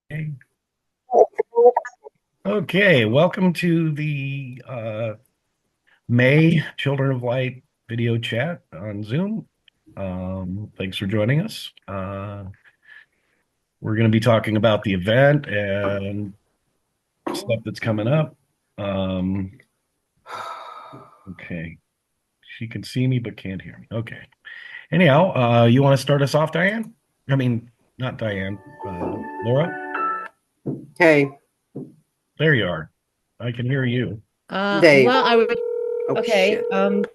Okay, Okay, welcome to the May Children of Light video chat on Zoom. Thanks for joining us. We're going to be talking about the event and stuff that's coming up. Um, okay, she can see me but can't hear me. Okay. Anyhow, you want to start us off, Diane? I mean, not Diane, Laura? Hey, There you are. I can hear you. Dave. Well, I would, Oh okay. shit.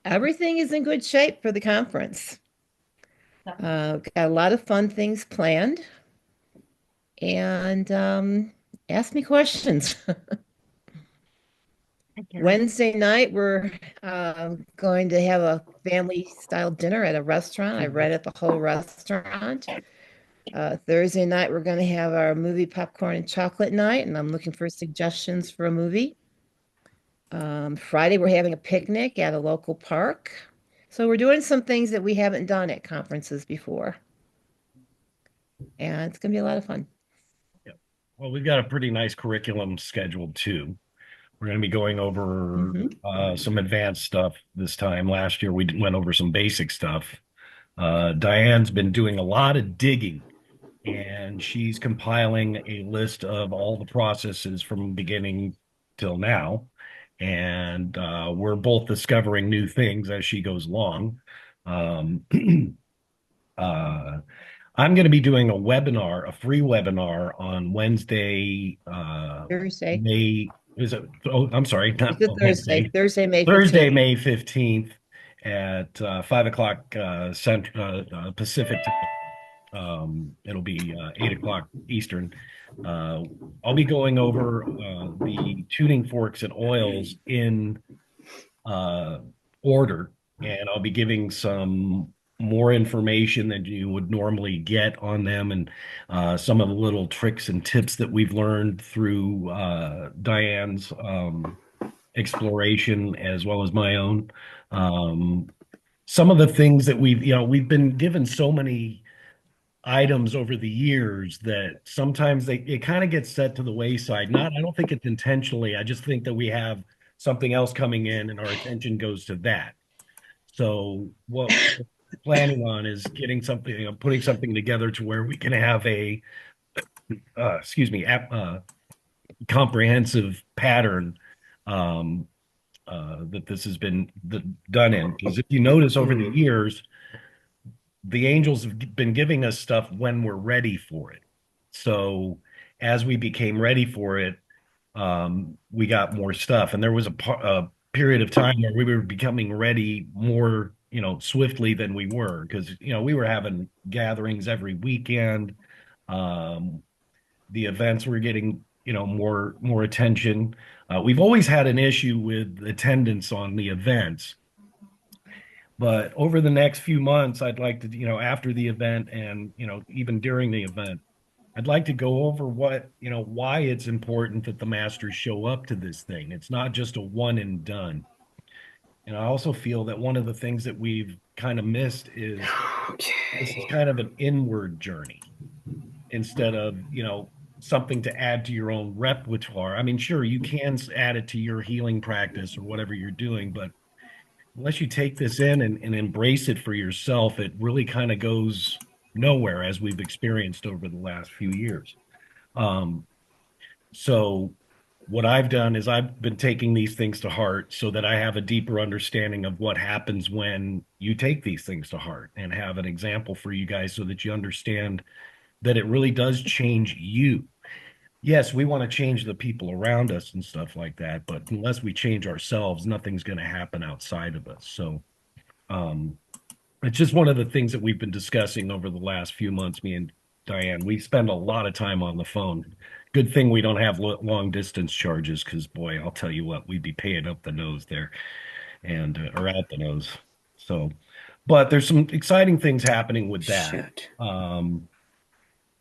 Everything is in good shape for the conference. Got a lot of fun things planned, and ask me questions. Wednesday night, we're going to have a family style dinner at a restaurant. I rented the whole restaurant. Thursday night, we're going to have our movie popcorn and chocolate night, and I'm looking for suggestions for a movie. Friday, we're having a picnic at a local park. So we're doing some things that we haven't done at conferences before, and it's going to be a lot of fun. Yeah. Well, we've got a pretty nice curriculum scheduled too. We're going to be going over Hmm. some advanced stuff this time. Last year, we went over some basic stuff. Diane's been doing a lot of digging, and she's compiling a list of all the processes from beginning till now. And we're both discovering new things as she goes along. Um, uh, I'm going to be doing a webinar, a free webinar on Wednesday, Thursday. May, is it? Oh, I'm sorry, It's not a Thursday, Wednesday, Thursday, May Thursday, 15th. May 15th at 5 o'clock Pacific time. It'll be 8 o'clock Eastern. Uh, I'll be going over the tuning forks and oils in uh, order, and I'll be giving some more information than you would normally get on them, and some of the little tricks and tips that we've learned through Diane's exploration as well as my own. Um, some of the things that we've been given so many items over the years that sometimes it kind of gets set to the wayside. Not, I don't think it's intentionally. I just think that we have something else coming in and our attention goes to that. So what we're planning on is getting something, putting something together to where we can have a, excuse me, comprehensive pattern um, that this has been done in. Because if you notice over the Mm. years, the angels have been giving us stuff when we're ready for it. So as we became ready for it, we got more stuff. And there was a period of time where we were becoming ready more, swiftly than we were because, we were having gatherings every weekend. Um, the events were getting, more attention. We've always had an issue with attendance on the events, but over the next few months, I'd like to, after the event and, even during the event, I'd like to go over why it's important that the masters show up to this thing. It's not just a one and done. And I also feel that one of the things that we've kind of missed is this is Okay. kind of an inward journey instead of, something to add to your own repertoire. I mean, sure, you can add it to your healing practice or whatever you're doing, but unless you take this in and embrace it for yourself, it really kind of goes nowhere as we've experienced over the last few years. Um, so what I've done is I've been taking these things to heart so that I have a deeper understanding of what happens when you take these things to heart and have an example for you guys so that you understand that it really does change you. Yes, we want to change the people around us and stuff like that, but unless we change ourselves, nothing's going to happen outside of us. So, um, it's just one of the things that we've been discussing over the last few months, me and Diane. We spend a lot of time on the phone. Good thing we don't have long distance charges because, boy, I'll tell you what, we'd be paying up the nose there and or out the nose. So, but there's some exciting things happening with that. Shit. Um,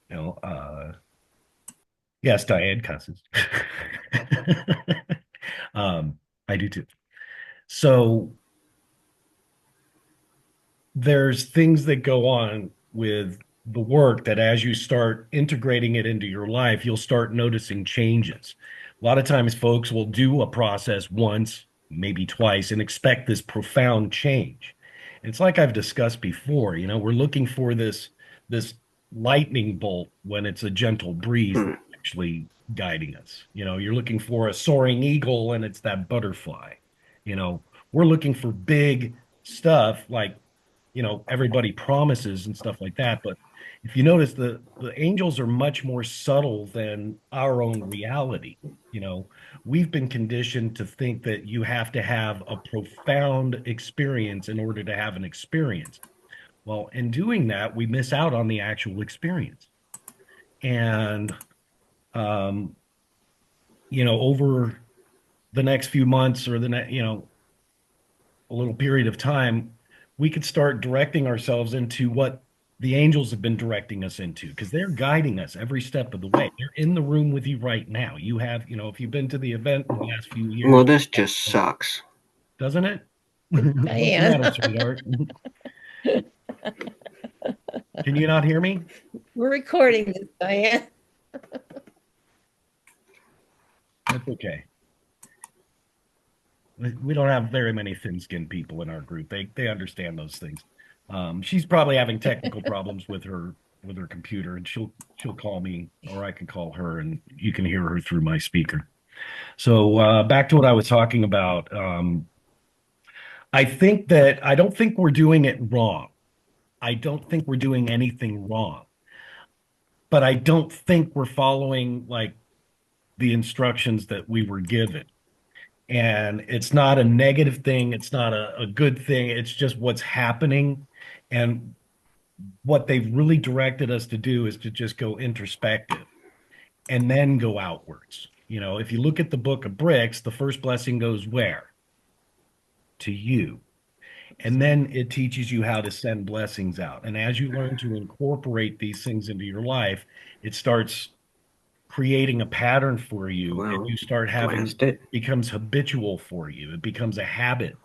you know, uh, yes, Diane cusses. um, I do too. So there's things that go on with the work that as you start integrating it into your life, you'll start noticing changes. A lot of times, folks will do a process once, maybe twice, and expect this profound change. It's like I've discussed before, we're looking for this lightning bolt when it's a gentle breeze Hmm. that's actually guiding us. You're looking for a soaring eagle and it's that butterfly. We're looking for big stuff like everybody promises and stuff like that. But if you notice, the angels are much more subtle than our own reality. You know, we've been conditioned to think that you have to have a profound experience in order to have an experience. Well, in doing that, we miss out on the actual experience. And um, over the next few months or the next, a little period of time, we could start directing ourselves into what the angels have been directing us into because they're guiding us every step of the way. They're in the room with you right now. You have, if you've been to the event in the last few years, Well, this just sucks. doesn't it? What's the Diane, matter, sweetheart? Can you not hear me? we're recording this, Diane. That's okay. We don't have very many thin-skinned people in our group. They understand those things. She's probably having technical problems with her computer, and she'll call me, or I can call her, and you can hear her through my speaker. So back to what I was talking about. I don't think we're doing it wrong. I don't think we're doing anything wrong, but I don't think we're following like the instructions that we were given. And it's not a negative thing, it's not a good thing, it's just what's happening. And what they've really directed us to do is to just go introspective and then go outwards. If you look at the book of bricks, the first blessing goes where? To you. And then it teaches you how to send blessings out. And as you learn to incorporate these things into your life, it starts creating a pattern for you, and Well, you start having blast it. becomes habitual for you. It becomes a habit.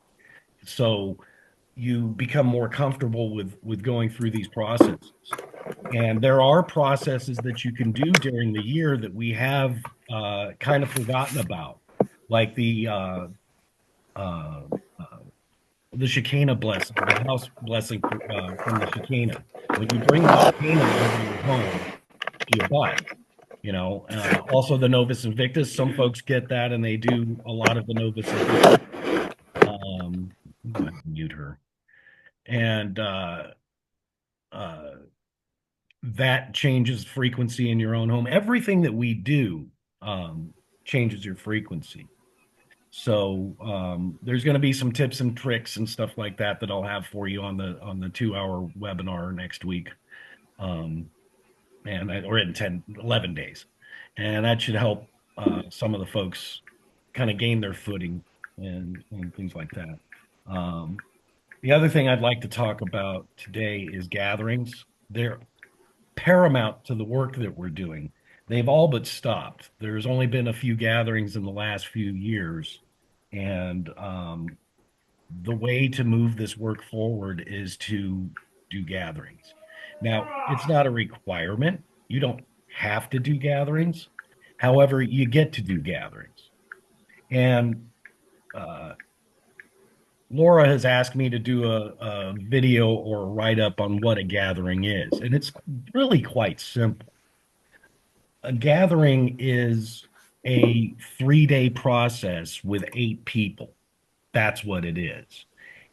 So you become more comfortable with going through these processes. And there are processes that you can do during the year that we have kind of forgotten about, like uh, uh, the Shekinah blessing, the house blessing from the Shekinah. When you bring the Shekinah into your home, you buy it. Also the Novus Invictus. Some folks get that, and they do a lot of the Novus Invictus. I'm going to mute her, and uh, that changes frequency in your own home. Everything that we do um, changes your frequency. So there's going to be some tips and tricks and stuff like that that I'll have for you on the 2 hour webinar next week, um, or in 11 days, and that should help some of the folks kind of gain their footing and things like that. Um, the other thing I'd like to talk about today is gatherings. They're paramount to the work that we're doing. They've all but stopped. There's only been a few gatherings in the last few years, and the way to move this work forward is to do gatherings. Now, it's not a requirement. You don't have to do gatherings. However, you get to do gatherings. And uh, Laura has asked me to do a video or a write up on what a gathering is. And it's really quite simple. A gathering is a 3-day process with 8 people. That's what it is.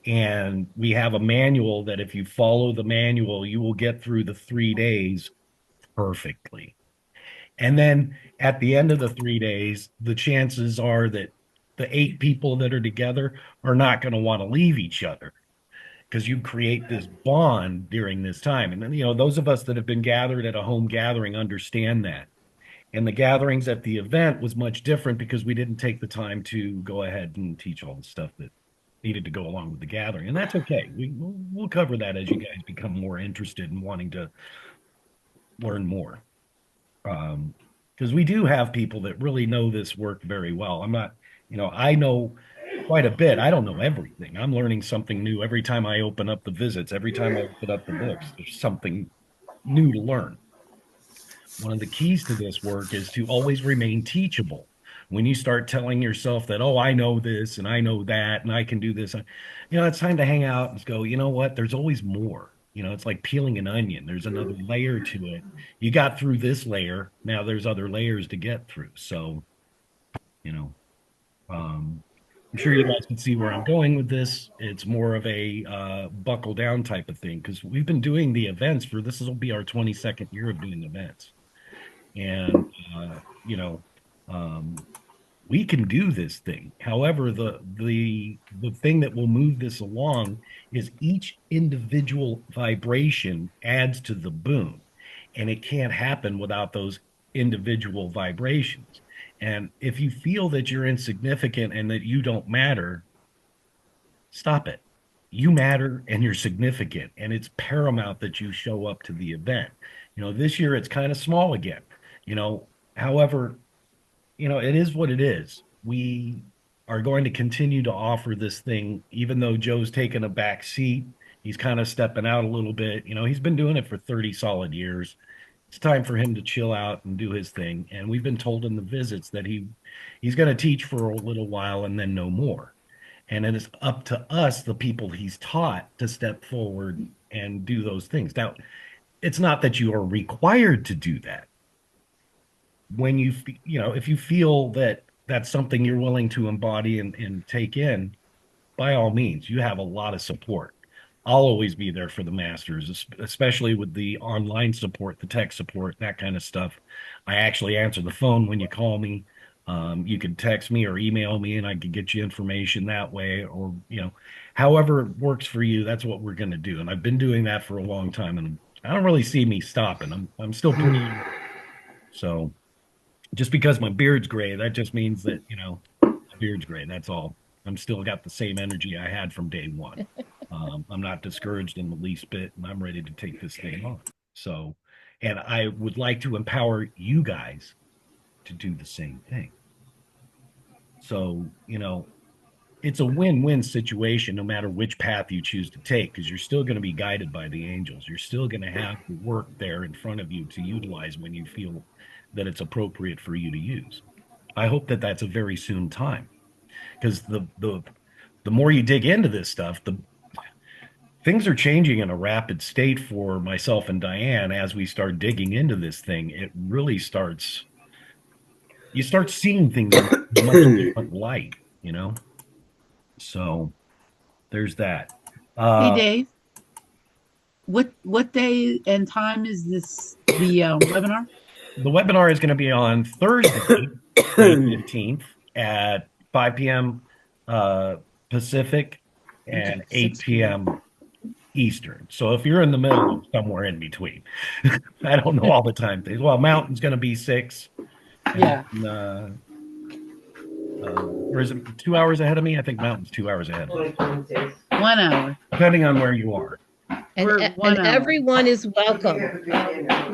And we have a manual that if you follow the manual, you will get through the 3 days perfectly. And then at the end of the 3 days, the chances are that the 8 people that are together are not going to want to leave each other because you create this bond during this time. And then, those of us that have been gathered at a home gathering understand that. And the gatherings at the event was much different because we didn't take the time to go ahead and teach all the stuff that needed to go along with the gathering. And that's okay. We'll cover that as you guys become more interested in wanting to learn more. Because we do have people that really know this work very well. I'm not, I know quite a bit. I don't know everything. I'm learning something new every time I open up the visits, every time I open up the books. There's something new to learn. One of the keys to this work is to always remain teachable. When you start telling yourself that, oh, I know this and I know that and I can do this, it's time to hang out and go, you know what? There's always more. It's like peeling an onion. There's another layer to it. You got through this layer. Now there's other layers to get through. So, I'm sure you guys can see where I'm going with this. It's more of a buckle down type of thing because we've been doing the events for this will be our 22nd year of doing events. And, we can do this thing. However, the thing that will move this along is each individual vibration adds to the boom, and it can't happen without those individual vibrations. And if you feel that you're insignificant and that you don't matter, stop it. You matter and you're significant, and it's paramount that you show up to the event. This year it's kind of small again. However, it is what it is. We are going to continue to offer this thing, even though Joe's taken a back seat. He's kind of stepping out a little bit. He's been doing it for 30 solid years. It's time for him to chill out and do his thing. And we've been told in the visits that he's going to teach for a little while and then no more. And it is up to us, the people he's taught, to step forward and do those things. Now, it's not that you are required to do that. When if you feel that that's something you're willing to embody and take in, by all means, you have a lot of support. I'll always be there for the masters, especially with the online support, the tech support, that kind of stuff. I actually answer the phone when you call me. You can text me or email me and I can get you information that way, or, however it works for you, that's what we're going to do. And I've been doing that for a long time and I don't really see me stopping. I'm still pretty, so just because my beard's gray, that just means that, my beard's gray. That's all. I'm still got the same energy I had from day one. I'm not discouraged in the least bit, and I'm ready to take this thing on. So, and I would like to empower you guys to do the same thing. So, it's a win-win situation no matter which path you choose to take, because you're still going to be guided by the angels. You're still going to have the work there in front of you to utilize when you feel that it's appropriate for you to use. I hope that that's a very soon time, because the more you dig into this stuff, the things are changing in a rapid state for myself and Diane. As we start digging into this thing, it really starts, you start seeing things in a much different light, so there's that. Hey, Dave. What day and time is the webinar? The webinar is going to be on Thursday, May 15th at 5 p.m. Pacific and 8 p.m. Eastern. So if you're in the middle, somewhere in between. I don't know all the time things. Well, Mountain's going to be 6. Yeah. Or is it 2 hours ahead of me? I think Mountain's 2 hours ahead. 1 hour. Depending on where you are. And everyone is welcome.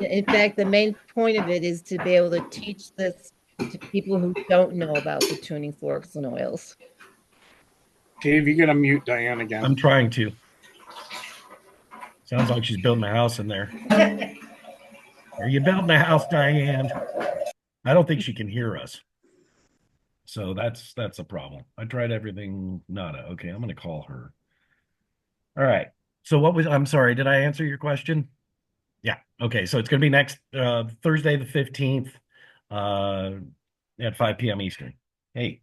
In fact, the main point of it is to be able to teach this to people who don't know about the tuning forks and oils. Dave, you gotta mute Diane again. I'm trying to. Sounds like she's building a house in there. Are you building a house, Diane? I don't think she can hear us. So that's a problem. I tried everything, nada. Okay, I'm gonna call her. All right. So I'm sorry, did I answer your question? Yeah. Okay. So it's going to be next Thursday, the 15th at 5 p.m. Eastern. Hey.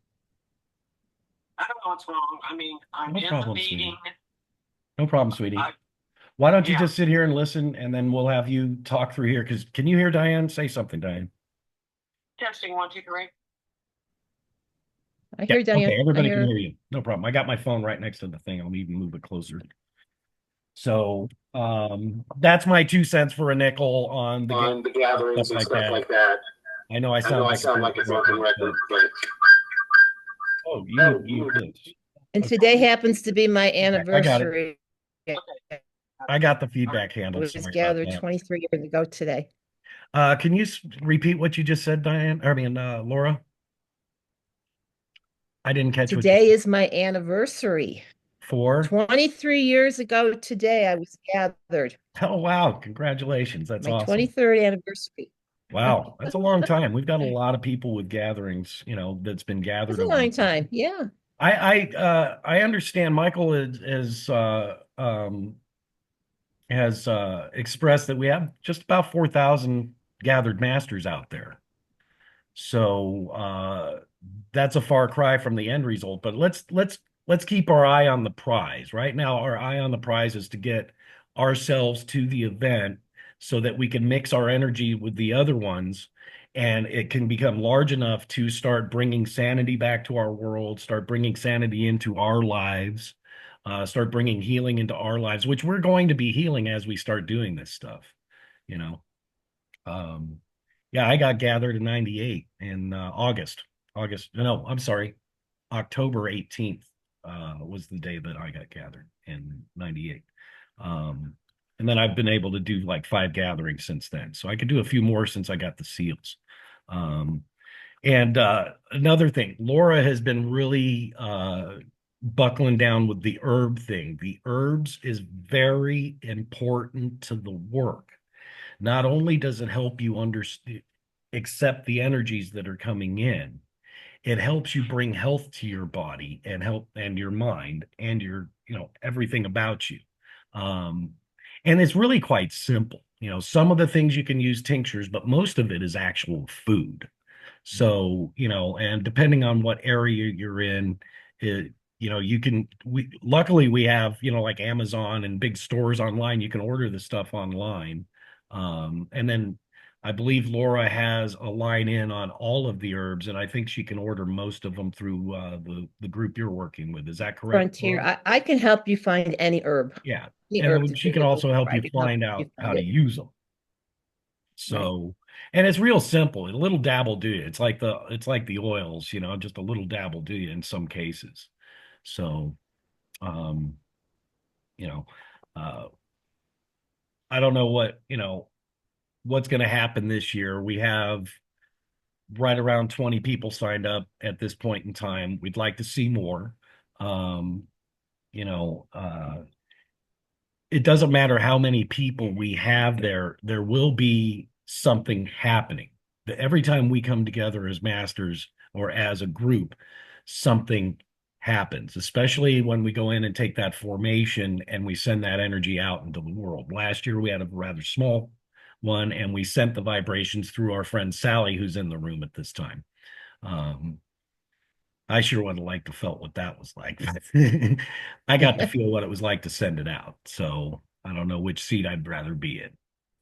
I don't know what's wrong. I mean, I'm in the meeting. Sweetie. No problem, sweetie. Why don't you just sit here and listen, and then we'll have you talk through here. Because can you hear Diane? Say something, Diane. Testing 1, 2, 3. I hear Diane. Okay, everybody can hear you. No problem. I got my phone right next to the thing. I'll even move it closer. So that's my 2 cents for a nickel on the gatherings and stuff like that. I know I sound like a broken record, but oh, you did. And today happens to be my anniversary. I got the feedback handled. It was gathered 23 years ago today. Can you repeat what you just said, Diane? Laura? I didn't catch. Today is my anniversary. For 23 years ago today, I was gathered. oh wow, congratulations. That's My awesome. 23rd anniversary. Wow, that's a long time. We've got a lot of people with gatherings, that's been It's gathered a over the long years. time. Yeah. I understand Michael has expressed that we have just about 4,000 gathered masters out there. So that's a far cry from the end result. But let's keep our eye on the prize. Right now, our eye on the prize is to get ourselves to the event so that we can mix our energy with the other ones and it can become large enough to start bringing sanity back to our world, start bringing sanity into our lives, start bringing healing into our lives, which we're going to be healing as we start doing this stuff, you know. Um, yeah, I got gathered in 98 in no, I'm sorry, October 18th was the day that I got gathered in 98. Um, and then I've been able to do like 5 gatherings since then. So I could do a few more since I got the seals. Um, and another thing, Laura has been really buckling down with the herb thing. The herbs is very important to the work. Not only does it help you understand, accept the energies that are coming in, it helps you bring health to your body and your mind and your, everything about you. Um, and it's really quite simple. Some of the things you can use tinctures, but most of it is actual food. So, and depending on what area you're in, luckily we have, like Amazon and big stores online, you can order the stuff online. And then I believe Laura has a line in on all of the herbs, and I think she can order most of them through the group you're working with. Is that correct, Frontier. Laura? I can help you find any herb. Yeah. Any And herb then to she do can with also help I you can find you out how find to it. use them. So, and it's real simple. A little dabble do you. It's like the oils, just a little dabble do you in some cases. So, um, you know, uh, I don't know what's going to happen this year. We have right around 20 people signed up at this point in time. We'd like to see more. Um, you know, it doesn't matter how many people we have there will be something happening. Every time we come together as masters or as a group, something happens, especially when we go in and take that formation and we send that energy out into the world. Last year, we had a rather small one, and we sent the vibrations through our friend Sally, who's in the room at this time. Um, I sure would have liked to felt what that was like. I got to feel what it was like to send it out. So I don't know which seat I'd rather be in.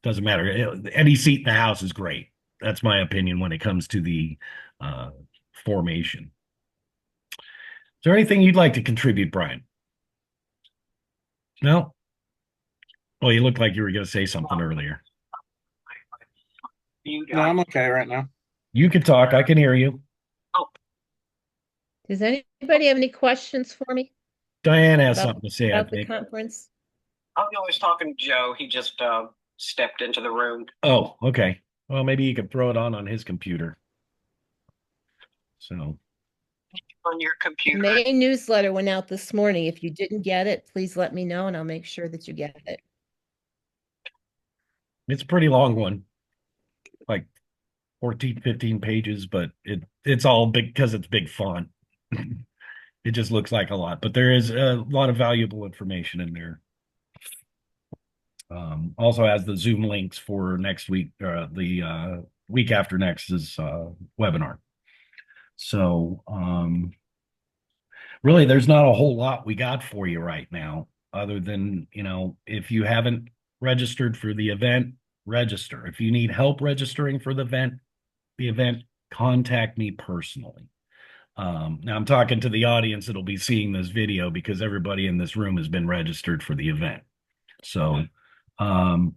Doesn't matter. Any seat in the house is great. That's my opinion when it comes to the uh, formation. Is there anything you'd like to contribute, Brian? No? Oh, you looked like you were going to say something earlier. No, I'm okay right now. You can talk. I can hear you. Does anybody have any questions for me Diane has about, something to say, I about the think. conference? I was talking to Joe. He just stepped into the room. Oh, okay. Well, maybe you could throw it on his computer. So, On your The computer. May newsletter went out this morning. If you didn't get it, please let me know and I'll make sure that you get it. it's a pretty long one, like 14, 15 pages, but it's all big because it's big font. It just looks like a lot, but there is a lot of valuable information in there. Also has the Zoom links for next week, the week after next is webinar. So really, there's not a whole lot we got for you right now, other than, if you haven't registered for the event, register. If you need help registering for the event, contact me personally. Now I'm talking to the audience that'll be seeing this video because everybody in this room has been registered for the event. So, um,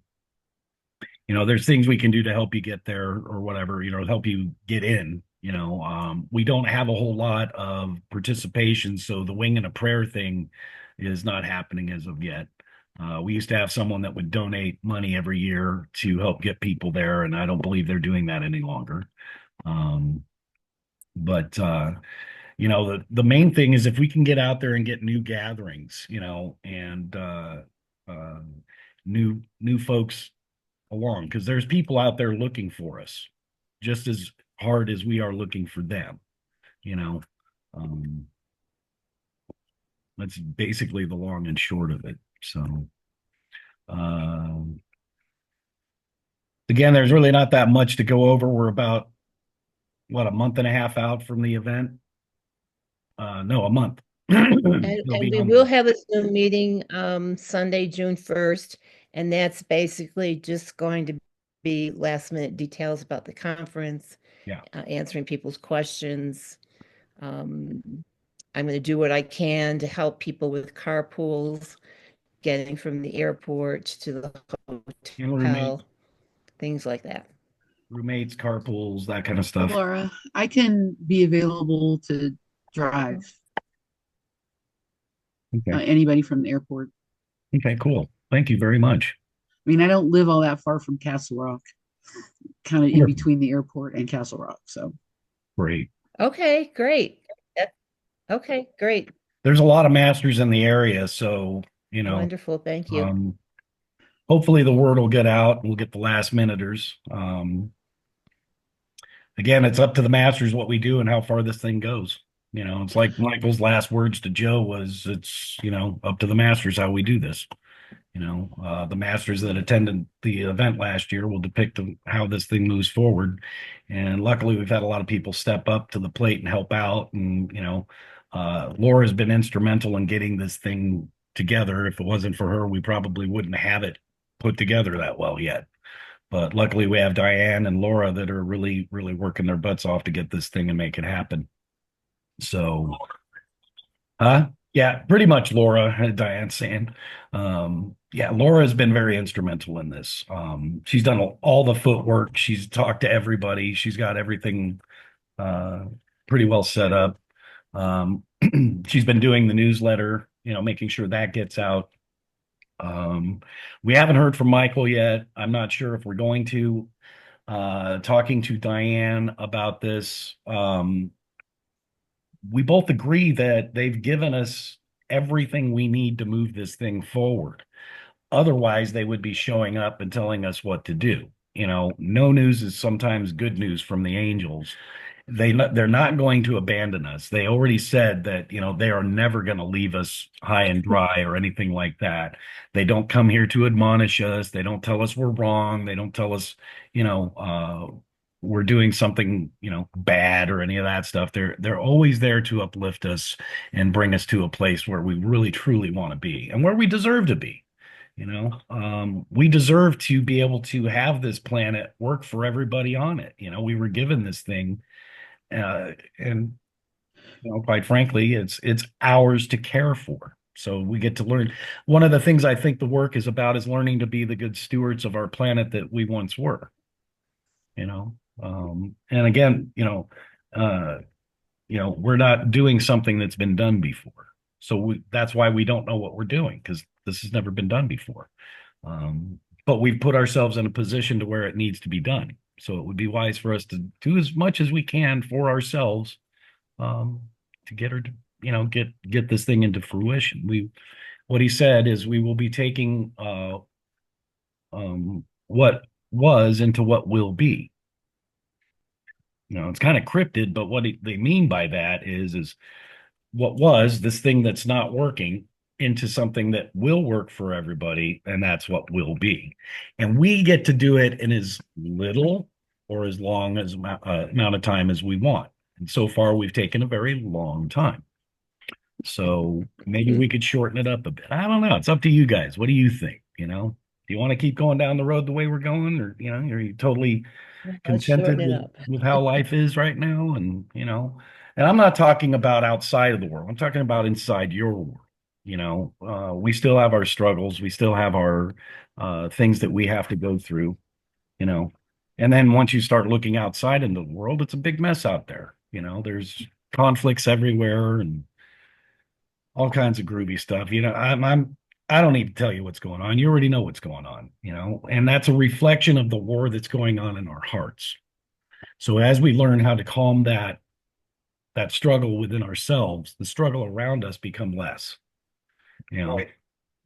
there's things we can do to help you get there or whatever, help you get in. We don't have a whole lot of participation, so the wing and a prayer thing is not happening as of yet. We used to have someone that would donate money every year to help get people there, and I don't believe they're doing that any longer. But the main thing is if we can get out there and get new gatherings, and uh, new folks along, because there's people out there looking for us just as hard as we are looking for them, you know. Um, that's basically the long and short of it. So, um, again, there's really not that much to go over. We're about what, a month and a half out from the event. No, a month. And, It'll and be we on- will have a Zoom meeting Sunday, June 1st, and that's basically just going to be last minute details about the conference. Yeah. Answering people's questions. I'm going to do what I can to help people with carpools, getting from the airport to the hotel, things like that. roommates, carpools, that kind of stuff. Laura, I can be available to drive Okay. anybody from the airport. Okay, cool. Thank you very much. I mean, I don't live all that far from Castle Rock, kind of in Sure. between the airport and Castle Rock. So Great. Okay, great. Okay, great. There's a lot of masters in the area, so Wonderful. Thank you. hopefully the word will get out. We'll get the last minuters. Again, it's up to the masters what we do and how far this thing goes. It's like Michael's last words to Joe was, it's up to the masters how we do this. The masters that attended the event last year will depict how this thing moves forward. And luckily, we've had a lot of people step up to the plate and help out. And, Laura's been instrumental in getting this thing together. If it wasn't for her, we probably wouldn't have it put together that well yet. But luckily, we have Diane and Laura that are really, really working their butts off to get this thing and make it happen. So, yeah, pretty much Laura, Diane's saying. Yeah, Laura has been very instrumental in this. She's done all the footwork. She's talked to everybody. She's got everything pretty well set up. She's been doing the newsletter, making sure that gets out. We haven't heard from Michael yet. I'm not sure if we're going to. Talking to Diane about this, we both agree that they've given us everything we need to move this thing forward. Otherwise, they would be showing up and telling us what to do. No news is sometimes good news from the angels. They're not going to abandon us. They already said that, they are never going to leave us high and dry or anything like that. They don't come here to admonish us. They don't tell us we're wrong. They don't tell us, we're doing something, bad or any of that stuff. They're always there to uplift us and bring us to a place where we really truly want to be and where we deserve to be. We deserve to be able to have this planet work for everybody on it. We were given this thing, and quite frankly, it's ours to care for. So we get to learn. One of the things I think the work is about is learning to be the good stewards of our planet that we once were. And again, we're not doing something that's been done before. So that's why we don't know what we're doing, because this has never been done before. But we've put ourselves in a position to where it needs to be done. So it would be wise for us to do as much as we can for ourselves, to get her to, get this thing into fruition. What he said is we will be taking what was into what will be. It's kind of cryptid, but what they mean by that is what was this thing that's not working into something that will work for everybody, and that's what will be. And we get to do it in as little or as long as amount of time as we want. And so far, we've taken a very long time. So maybe we could shorten it up a bit. I don't know. It's up to you guys. What do you think? Do you want to keep going down the road the way we're going, or are you totally contented with how life is right now? And and I'm not talking about outside of the world. I'm talking about inside your world. We still have our struggles. We still have our things that we have to go through. And then once you start looking outside into the world, it's a big mess out there. There's conflicts everywhere and all kinds of groovy stuff. I don't need to tell you what's going on. You already know what's going on, and that's a reflection of the war that's going on in our hearts. So as we learn how to calm that that struggle within ourselves, the struggle around us become less. You know, Right.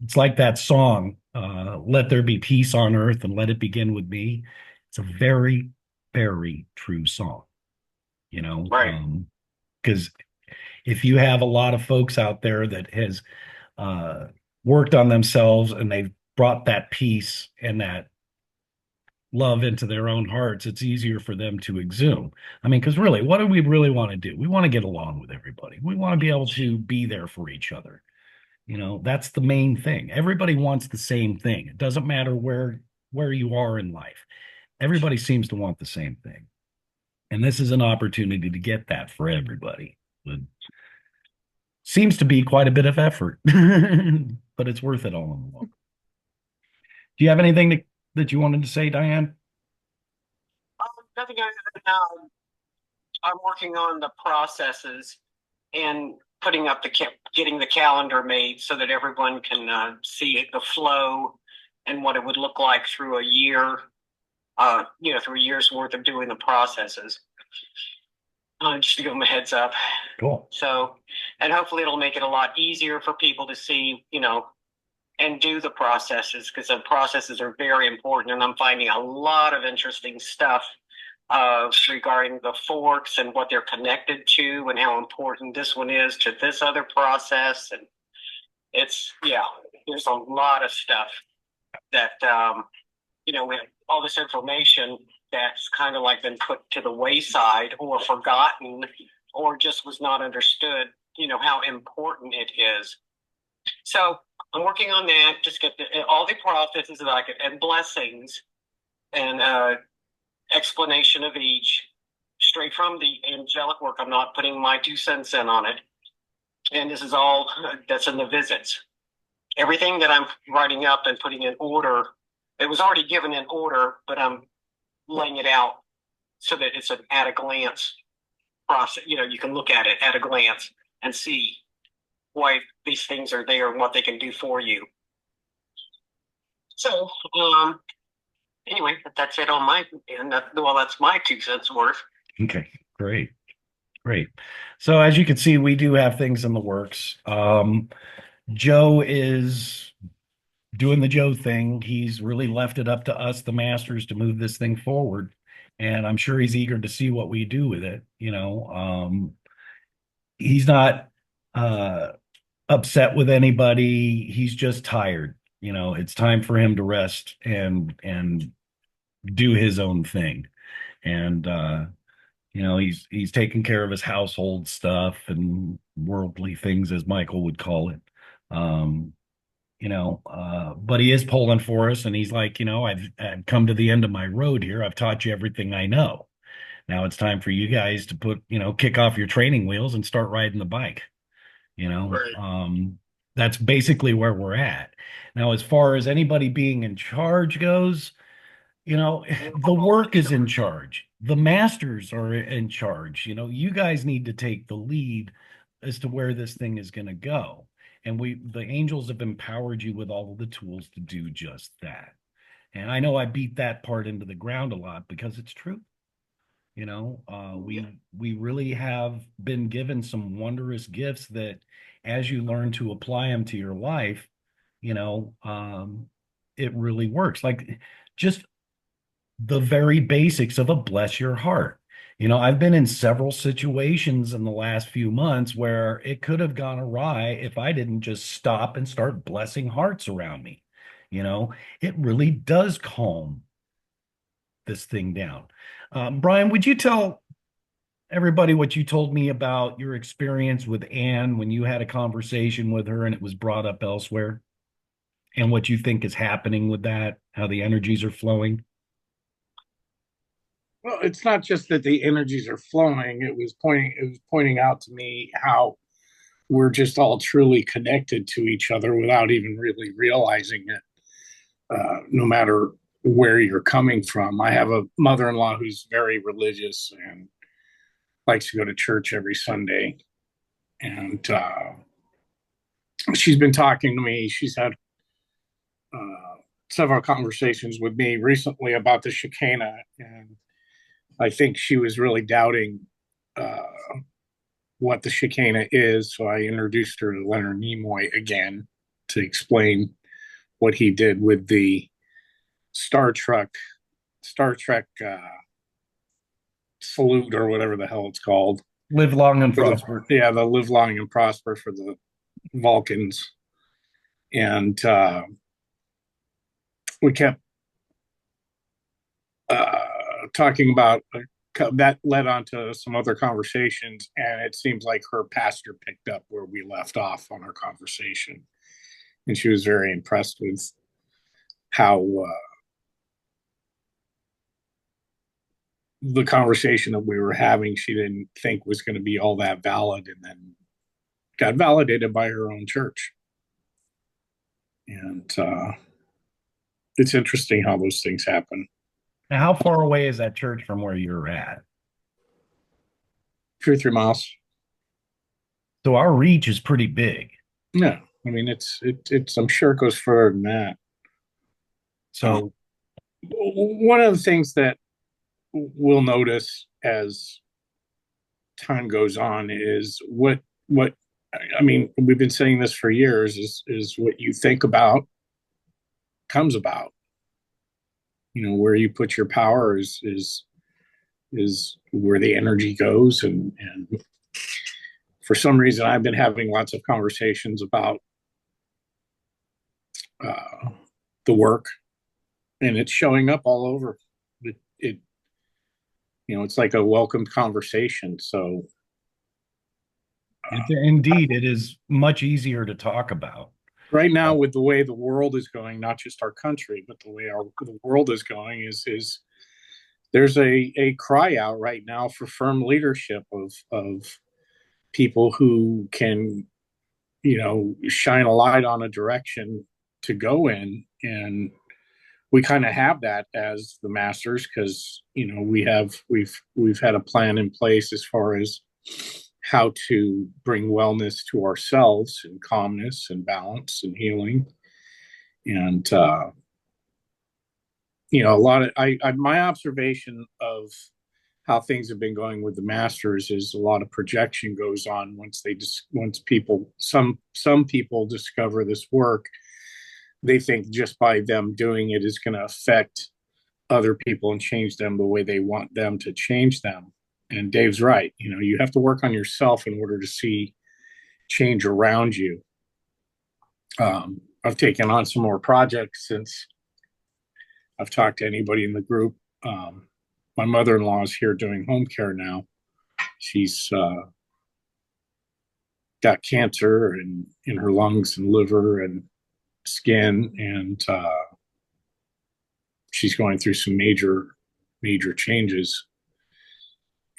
it's like that song, "Let there be peace on earth and let it begin with me." It's a very, very true song. You know, Right. because if you have a lot of folks out there that has uh, worked on themselves and they've brought that peace and that love into their own hearts, it's easier for them to exhume. I mean, because really, what do we really want to do? We want to get along with everybody. We want to be able to be there for each other. You know, that's the main thing. Everybody wants the same thing. It doesn't matter where you are in life. Everybody seems to want the same thing. And this is an opportunity to get that for everybody. It seems to be quite a bit of effort, but it's worth it all in the long. Do you have anything that you wanted to say, Diane? Nothing. I'm working on the processes and putting up getting the calendar made so that everyone can see the flow and what it would look like through a year. Through a year's worth of doing the processes. Just to give them a heads up. Cool. So, and hopefully it'll make it a lot easier for people to see, and do the processes, because the processes are very important. And I'm finding a lot of interesting stuff regarding the forks and what they're connected to and how important this one is to this other process. And there's a lot of stuff that, with all this information that's kind of like been put to the wayside or forgotten or just was not understood, how important it is. So I'm working on that, just get all the processes that I could, and blessings and explanation of each straight from the angelic work. I'm not putting my 2 cents in on it. And this is all that's in the visits. Everything that I'm writing up and putting in order, it was already given in order, but I'm laying it out so that it's an at a glance process. You can look at it at a glance and see why these things are there and what they can do for you. So, anyway, that's it on my end. That's my 2 cents worth. Okay, great. Great. So as you can see, we do have things in the works. Joe is doing the Joe thing. He's really left it up to us, the masters, to move this thing forward. And I'm sure he's eager to see what we do with it. He's not upset with anybody. He's just tired. It's time for him to rest and do his own thing. And he's taking care of his household stuff and worldly things, as Michael would call it. But he is pulling for us, and he's like, I've come to the end of my road here. I've taught you everything I know. Now it's time for you guys to kick off your training wheels and start riding the bike. Right. That's basically where we're at. Now, as far as anybody being in charge goes, the work is in charge. The masters are in charge. You guys need to take the lead as to where this thing is going to go. And the angels have empowered you with all of the tools to do just that. And I know I beat that part into the ground a lot because it's true. We really have been given some wondrous gifts that as you learn to apply them to your life, it really works. Like just the very basics of a bless your heart. I've been in several situations in the last few months where it could have gone awry if I didn't just stop and start blessing hearts around me. It really does calm this thing down. Brian, would you tell everybody what you told me about your experience with Anne when you had a conversation with her and it was brought up elsewhere, and what you think is happening with that, how the energies are flowing? Well, it's not just that the energies are flowing. It was pointing out to me how we're just all truly connected to each other without even really realizing it. No matter where you're coming from. I have a mother-in-law who's very religious and likes to go to church every Sunday. And she's been talking to me. She's had several conversations with me recently about the Shekinah. And I think she was really doubting what the Shekinah is. So I introduced her to Leonard Nimoy again to explain what he did with the Star Trek salute or whatever the hell it's called. Live long and prosper. Yeah, the live long and prosper for the Vulcans. And we kept talking about that led on to some other conversations, and it seems like her pastor picked up where we left off on our conversation, and she was very impressed with how the conversation that we were having she didn't think was going to be all that valid, and then got validated by her own church. And it's interesting how those things happen. Now, how far away is that church from where you're at? 2 or 3 miles. So our reach is pretty big. Yeah, I mean it's I'm sure it goes further than that. So one of the things that we'll notice as time goes on is what I mean, we've been saying this for years, is what you think about comes about. You know, where you put your power is where the energy goes. And for some reason, I've been having lots of conversations about the work, and it's showing up all over. It you know, it's like a welcomed conversation. So indeed, it is much easier to talk about. Right now, with the way the world is going, not just our country, but the way the world is going, is there's a cry out right now for firm leadership of people who can, you know, shine a light on a direction to go in. And we kind of have that as the masters, because, you know, we've had a plan in place as far as how to bring wellness to ourselves, and calmness and balance and healing. And you know, a lot of my observation of how things have been going with the masters is a lot of projection goes on once people some people discover this work. They think just by them doing it is going to affect other people and change them the way they want them to change them. And Dave's right. You know, you have to work on yourself in order to see change around you. I've taken on some more projects since I've talked to anybody in the group. My mother-in-law is here doing home care now. She's got cancer in her lungs and liver and skin, and she's going through some major changes.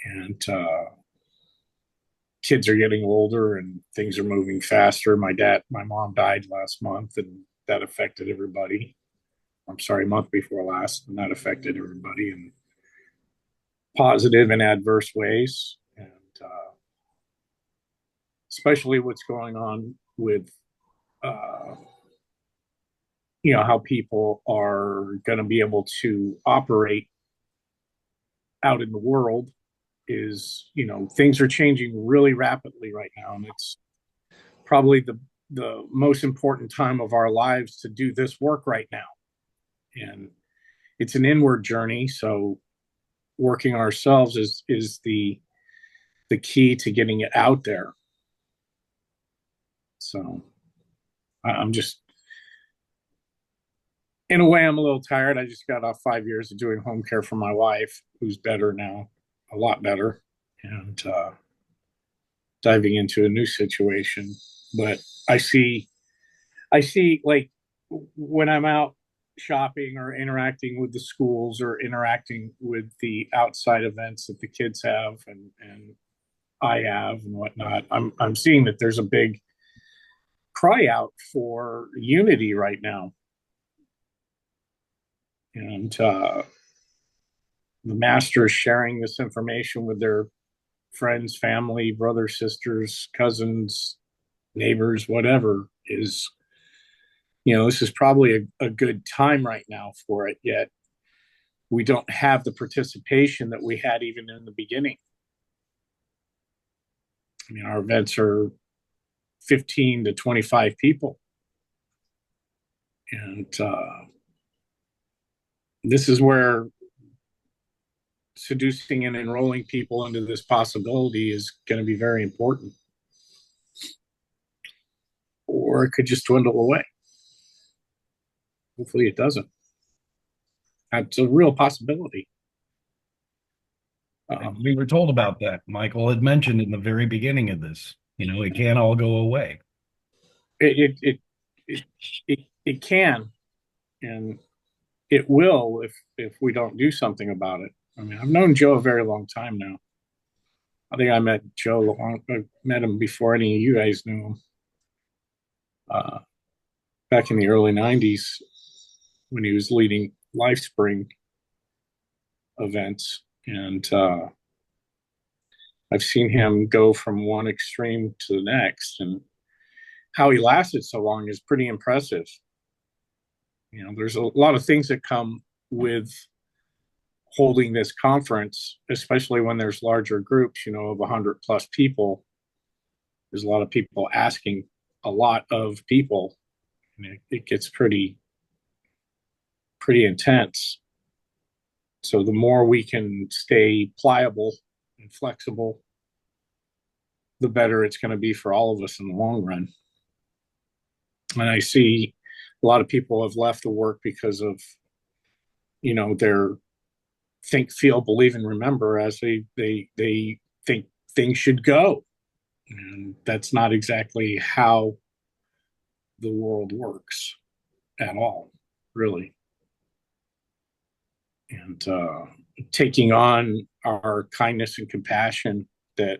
And kids are getting older and things are moving faster. My mom died last month, and that affected everybody. I'm sorry, month before last, and that affected everybody in positive and adverse ways. And especially what's going on with, you know, how people are going to be able to operate out in the world is, you know, things are changing really rapidly right now, and it's probably the most important time of our lives to do this work right now. And it's an inward journey, so working ourselves is the key to getting it out there. So I'm just, in a way, I'm a little tired. I just got off 5 years of doing home care for my wife, who's better now, a lot better, and diving into a new situation. But I see like when I'm out shopping or interacting with the schools or interacting with the outside events that the kids have and I have and whatnot, I'm seeing that there's a big cry out for unity right now. And the masters sharing this information with their friends, family, brothers, sisters, cousins, neighbors, whatever, is, you know, this is probably a good time right now for it, yet we don't have the participation that we had even in the beginning. I mean, our events are 15 to 25 people. And this is where seducing and enrolling people into this possibility is going to be very important. Or it could just dwindle away. Hopefully it doesn't. That's a real possibility. We were told about that. Michael had mentioned in the very beginning of this, it can't all go away. It can, and it will if we don't do something about it. I mean, I've known Joe a very long time now. I think I met Joe. I met him before any of you guys knew him. Back in the early '90s, when he was leading LifeSpring events, and I've seen him go from one extreme to the next, and how he lasted so long is pretty impressive. There's a lot of things that come with holding this conference, especially when there's larger groups, of 100+ people. There's a lot of people asking a lot of people, and it gets pretty intense. So the more we can stay pliable and flexible, the better it's going to be for all of us in the long run. And I see a lot of people have left the work because of, their think, feel, believe, and remember as they think things should go. And that's not exactly how the world works at all, really. And taking on our kindness and compassion that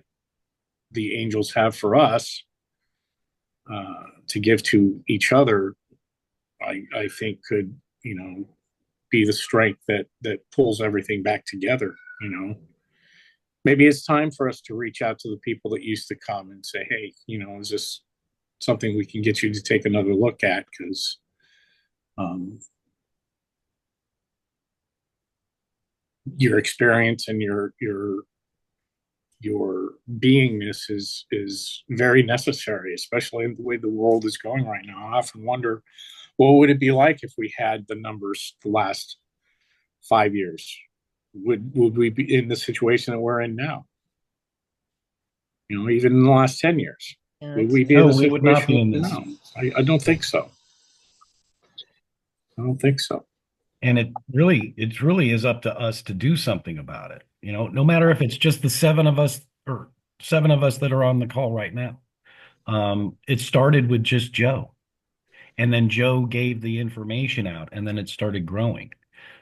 the angels have for us to give to each other, I think could, be the strength that pulls everything back together. Maybe it's time for us to reach out to the people that used to come and say, hey, is this something we can get you to take another look at? Because your experience and your beingness is very necessary, especially in the way the world is going right now. I often wonder, what would it be like if we had the numbers the last 5 years? Would we be in the situation that we're in now? Even in the last 10 years, would we be in the situation? We would not be in this. No, I don't think so. I don't think so. And it really is up to us to do something about it. No matter if it's just the seven of us that are on the call right now. It started with just Joe. And then Joe gave the information out, and then it started growing.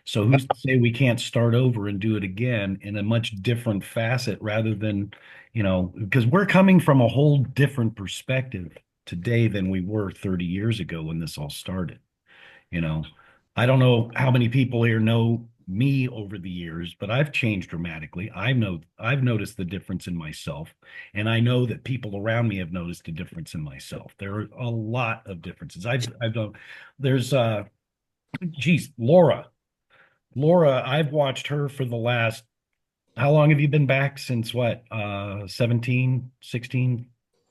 So who's to say we can't start over and do it again in a much different facet rather than, because we're coming from a whole different perspective today than we were 30 years ago when this all started. I don't know how many people here know me over the years, but I've changed dramatically. I've noticed the difference in myself, and I know that people around me have noticed a difference in myself. There are a lot of differences. I've done. There's Laura. I've watched her for the last. How long have you been back? Since what? 17, 16?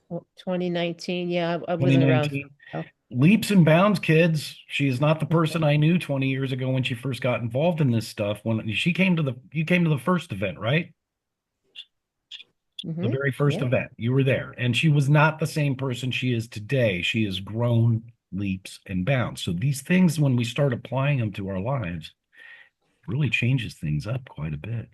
2019. Yeah, I wasn't around. Leaps and bounds, kids. She is not the person I knew 20 years ago when she first got involved in this stuff. When you came to the first event, right? The very first event. You were there. And she was not the same person she is today. She has grown leaps and bounds. So these things, when we start applying them to our lives, really changes things up quite a bit,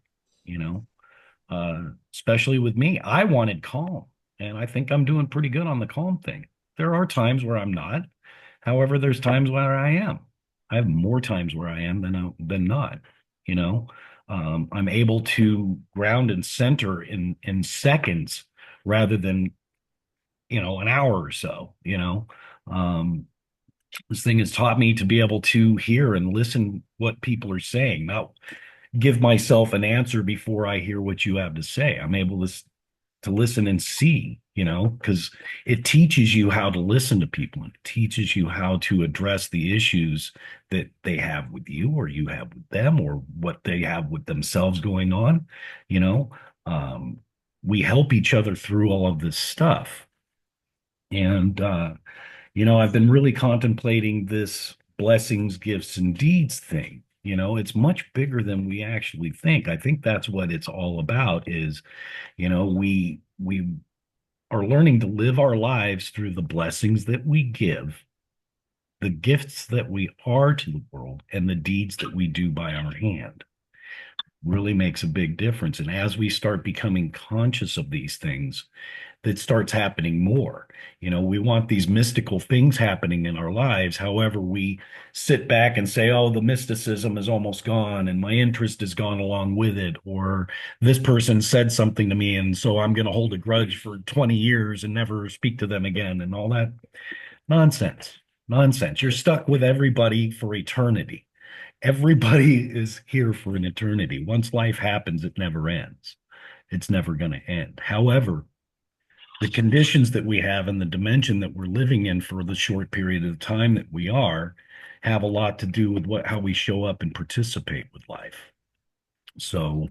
especially with me. I wanted calm, and I think I'm doing pretty good on the calm thing. There are times where I'm not. However, there's times where I am. I have more times where I am than not. I'm able to ground and center in seconds rather than an hour or so. This thing has taught me to be able to hear and listen what people are saying, not give myself an answer before I hear what you have to say. I'm able to listen and see, because it teaches you how to listen to people, and it teaches you how to address the issues that they have with you or you have with them or what they have with themselves going on. we help each other through all of this stuff. And I've been really contemplating this blessings, gifts, and deeds thing. It's much bigger than we actually think. I think that's what it's all about is, we are learning to live our lives through the blessings that we give, the gifts that we are to the world, and the deeds that we do by our hand. Really makes a big difference. And as we start becoming conscious of these things, that starts happening more. We want these mystical things happening in our lives. However, we sit back and say, oh, the mysticism is almost gone and my interest is gone along with it. Or this person said something to me, and so I'm going to hold a grudge for 20 years and never speak to them again, and all that nonsense. Nonsense. You're stuck with everybody for eternity. Everybody is here for an eternity. Once life happens, it never ends. It's never going to end. However, the conditions that we have and the dimension that we're living in for the short period of time that we are have a lot to do with how we show up and participate with life. So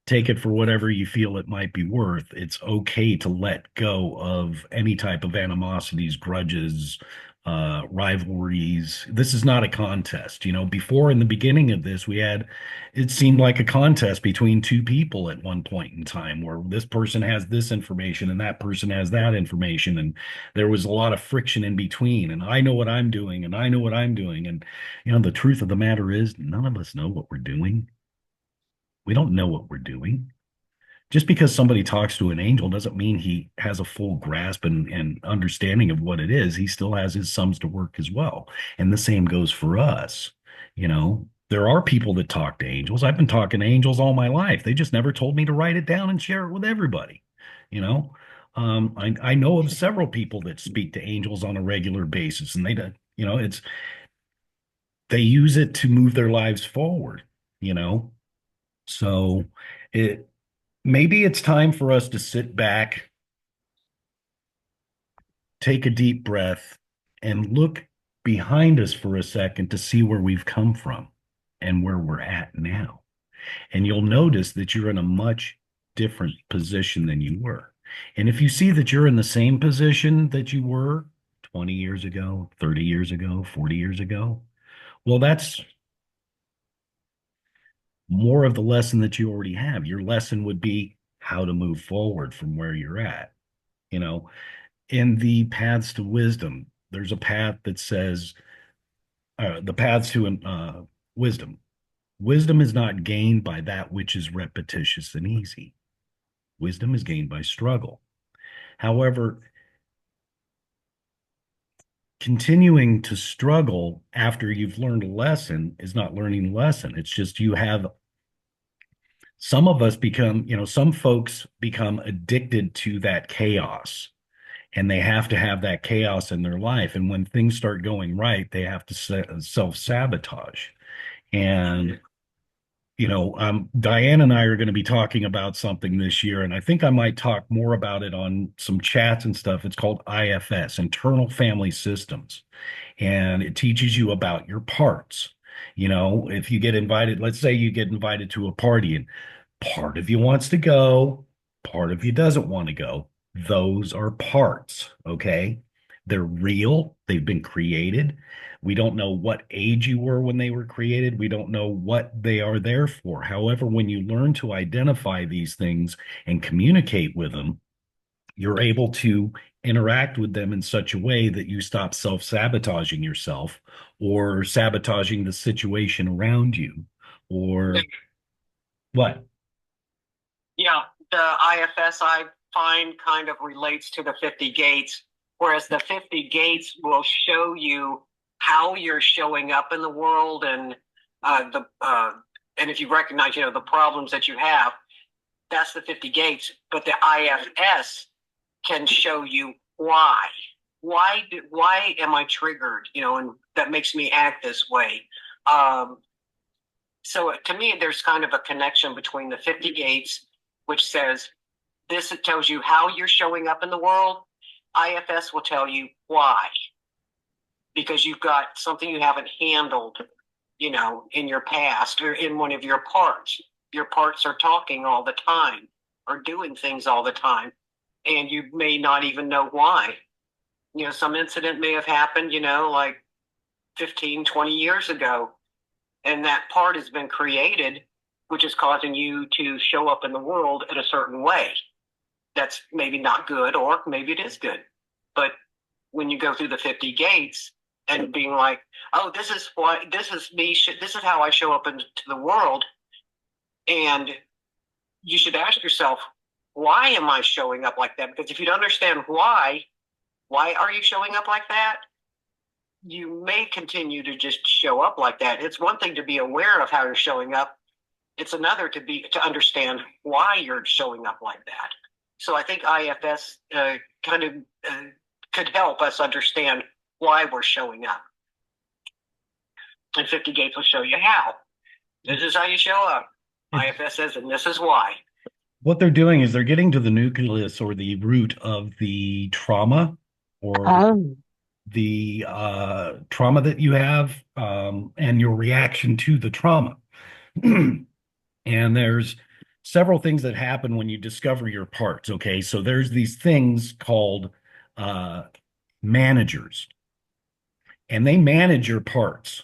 take it for whatever you feel it might be worth. It's okay to let go of any type of animosities, grudges, rivalries. This is not a contest. Before, in the beginning of this, it seemed like a contest between two people at one point in time, where this person has this information and that person has that information. And there was a lot of friction in between. And I know what I'm doing and I know what I'm doing. And, the truth of the matter is, none of us know what we're doing. We don't know what we're doing. Just because somebody talks to an angel doesn't mean he has a full grasp and understanding of what it is. He still has his sums to work as well. And the same goes for us. There are people that talk to angels. I've been talking to angels all my life. They just never told me to write it down and share it with everybody. I know of several people that speak to angels on a regular basis, and they use it to move their lives forward. So maybe it's time for us to sit back, take a deep breath, and look behind us for a second to see where we've come from and where we're at now. And you'll notice that you're in a much different position than you were. And if you see that you're in the same position that you were 20 years ago, 30 years ago, 40 years ago, well, that's more of the lesson that you already have. Your lesson would be how to move forward from where you're at. In the paths to wisdom, there's a path that says the paths to wisdom. Wisdom is not gained by that which is repetitious and easy. Wisdom is gained by struggle. However, continuing to struggle after you've learned a lesson is not learning a lesson. It's just some of us some folks become addicted to that chaos, and they have to have that chaos in their life. And when things start going right, they have to self-sabotage. And, Diane and I are going to be talking about something this year, and I think I might talk more about it on some chats and stuff. It's called IFS, Internal Family Systems. And it teaches you about your parts. If you get invited, let's say you get invited to a party and part of you wants to go, part of you doesn't want to go. Those are parts, okay? They're real. They've been created. We don't know what age you were when they were created. We don't know what they are there for. However, when you learn to identify these things and communicate with them, you're able to interact with them in such a way that you stop self-sabotaging yourself or sabotaging the situation around you. Or what? Yeah, the IFS I find kind of relates to the 50 gates, whereas the 50 gates will show you how you're showing up in the world and and if you recognize, the problems that you have, that's the 50 gates. But the IFS can show you why. Why am I triggered? And that makes me act this way. So to me, there's kind of a connection between the 50 gates, which says this, it tells you how you're showing up in the world. IFS will tell you why, because you've got something you haven't handled, in your past or in one of your parts. Your parts are talking all the time, or doing things all the time, and you may not even know why. Some incident may have happened, like 15, 20 years ago, and that part has been created, which is causing you to show up in the world in a certain way. That's maybe not good, or maybe it is good. But when you go through the 50 gates and being like, oh, this is me, this is how I show up into the world. And you should ask yourself, why am I showing up like that? Because if you don't understand why are you showing up like that? You may continue to just show up like that. It's one thing to be aware of how you're showing up. It's another to understand why you're showing up like that. So I think IFS could help us understand why we're showing up. And 50 Gates will show you how. This is how you show up. IFS says, and this is why. What they're doing is they're getting to the nucleus or the root of the trauma or the trauma that you have and your reaction to the trauma. And there's several things that happen when you discover your parts. Okay, so there's these things called managers, and they manage your parts.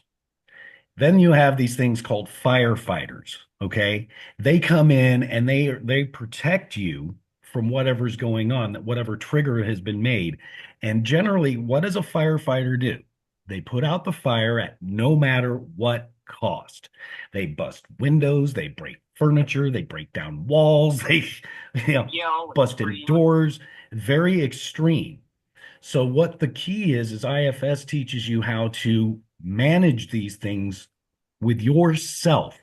Then you have these things called firefighters. Okay, they come in and they protect you from whatever's going on, that whatever trigger has been made. And generally, what does a firefighter do? They put out the fire at no matter what cost. They bust windows, they break furniture, they break down walls, they bust in doors. Very extreme. So what the key is IFS teaches you how to manage these things with yourself.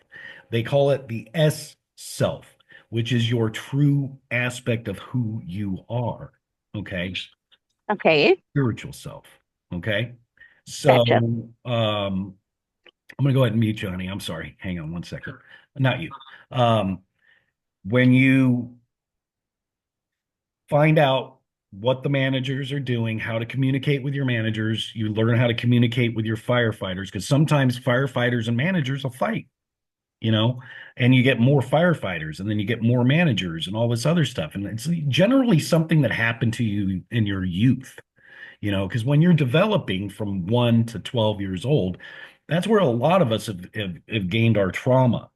They call it the S self, which is your true aspect of who you are. Okay. Okay. Spiritual self. Okay. So Gotcha. I'm gonna go ahead and mute you, honey. I'm sorry. Hang on one second. Not you. When you find out what the managers are doing, how to communicate with your managers, you learn how to communicate with your firefighters, because sometimes firefighters and managers will fight, and you get more firefighters and then you get more managers and all this other stuff. And it's generally something that happened to you in your youth, because when you're developing from 1 to 12 years old, that's where a lot of us have gained our trauma.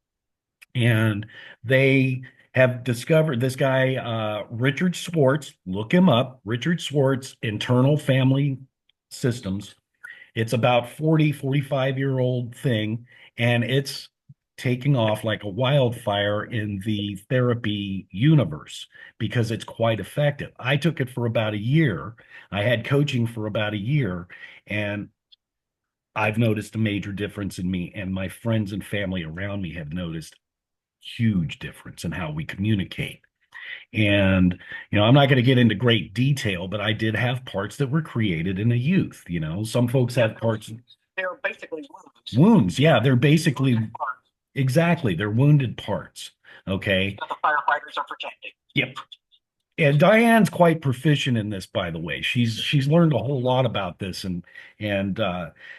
And they have discovered this guy, Richard Schwartz, look him up, Richard Schwartz, Internal Family Systems. It's about 45-year-old thing, and it's taking off like a wildfire in the therapy universe because it's quite effective. I took it for about a year. I had coaching for about a year, and I've noticed a major difference in me, and my friends and family around me have noticed huge difference in how we communicate. And, I'm not going to get into great detail, but I did have parts that were created in the youth. Some folks have parts. They're basically wounds. Wounds. Yeah. They're basically, exactly. They're wounded parts. Okay. That the firefighters are protecting. Yep. And Diane's quite proficient in this, by the way. She's learned a whole lot about this, and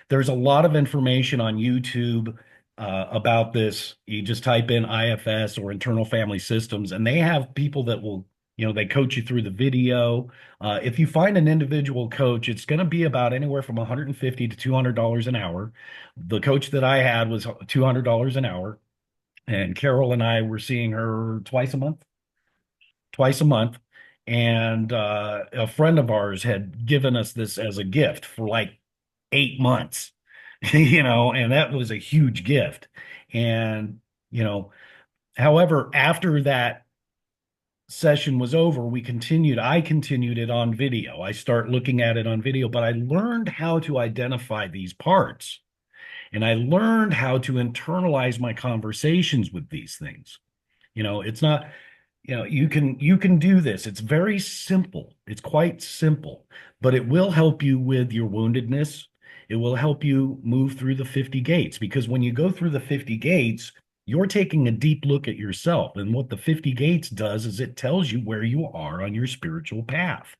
there's a lot of information on YouTube about this. You just type in IFS or Internal Family Systems, and they have people that will, they coach you through the video. If you find an individual coach, it's going to be about anywhere from $150 to $200 an hour. The coach that I had was $200 an hour, and Carol and I were seeing her twice a month. And a friend of ours had given us this as a gift for like 8 months, and that was a huge gift. And, however, after that session was over, I continued it on video. I start looking at it on video, but I learned how to identify these parts, and I learned how to internalize my conversations with these things. It's not, you can do this. It's very simple. It's quite simple, but it will help you with your woundedness. It will help you move through the 50 gates, because when you go through the 50 gates, you're taking a deep look at yourself. And what the 50 gates does is it tells you where you are on your spiritual path.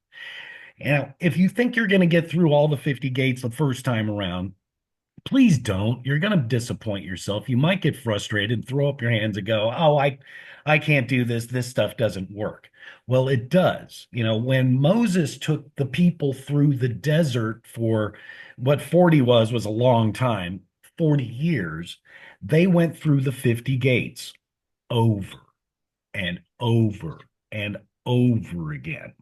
And if you think you're going to get through all the 50 gates the first time around, Please don't. You're going to disappoint yourself. You might get frustrated, throw up your hands and go, "Oh, I can't do this. This stuff doesn't work." Well, it does. You know, when Moses took the people through the desert for what 40 was a long time, 40 years, they went through the 50 gates over and over and over again.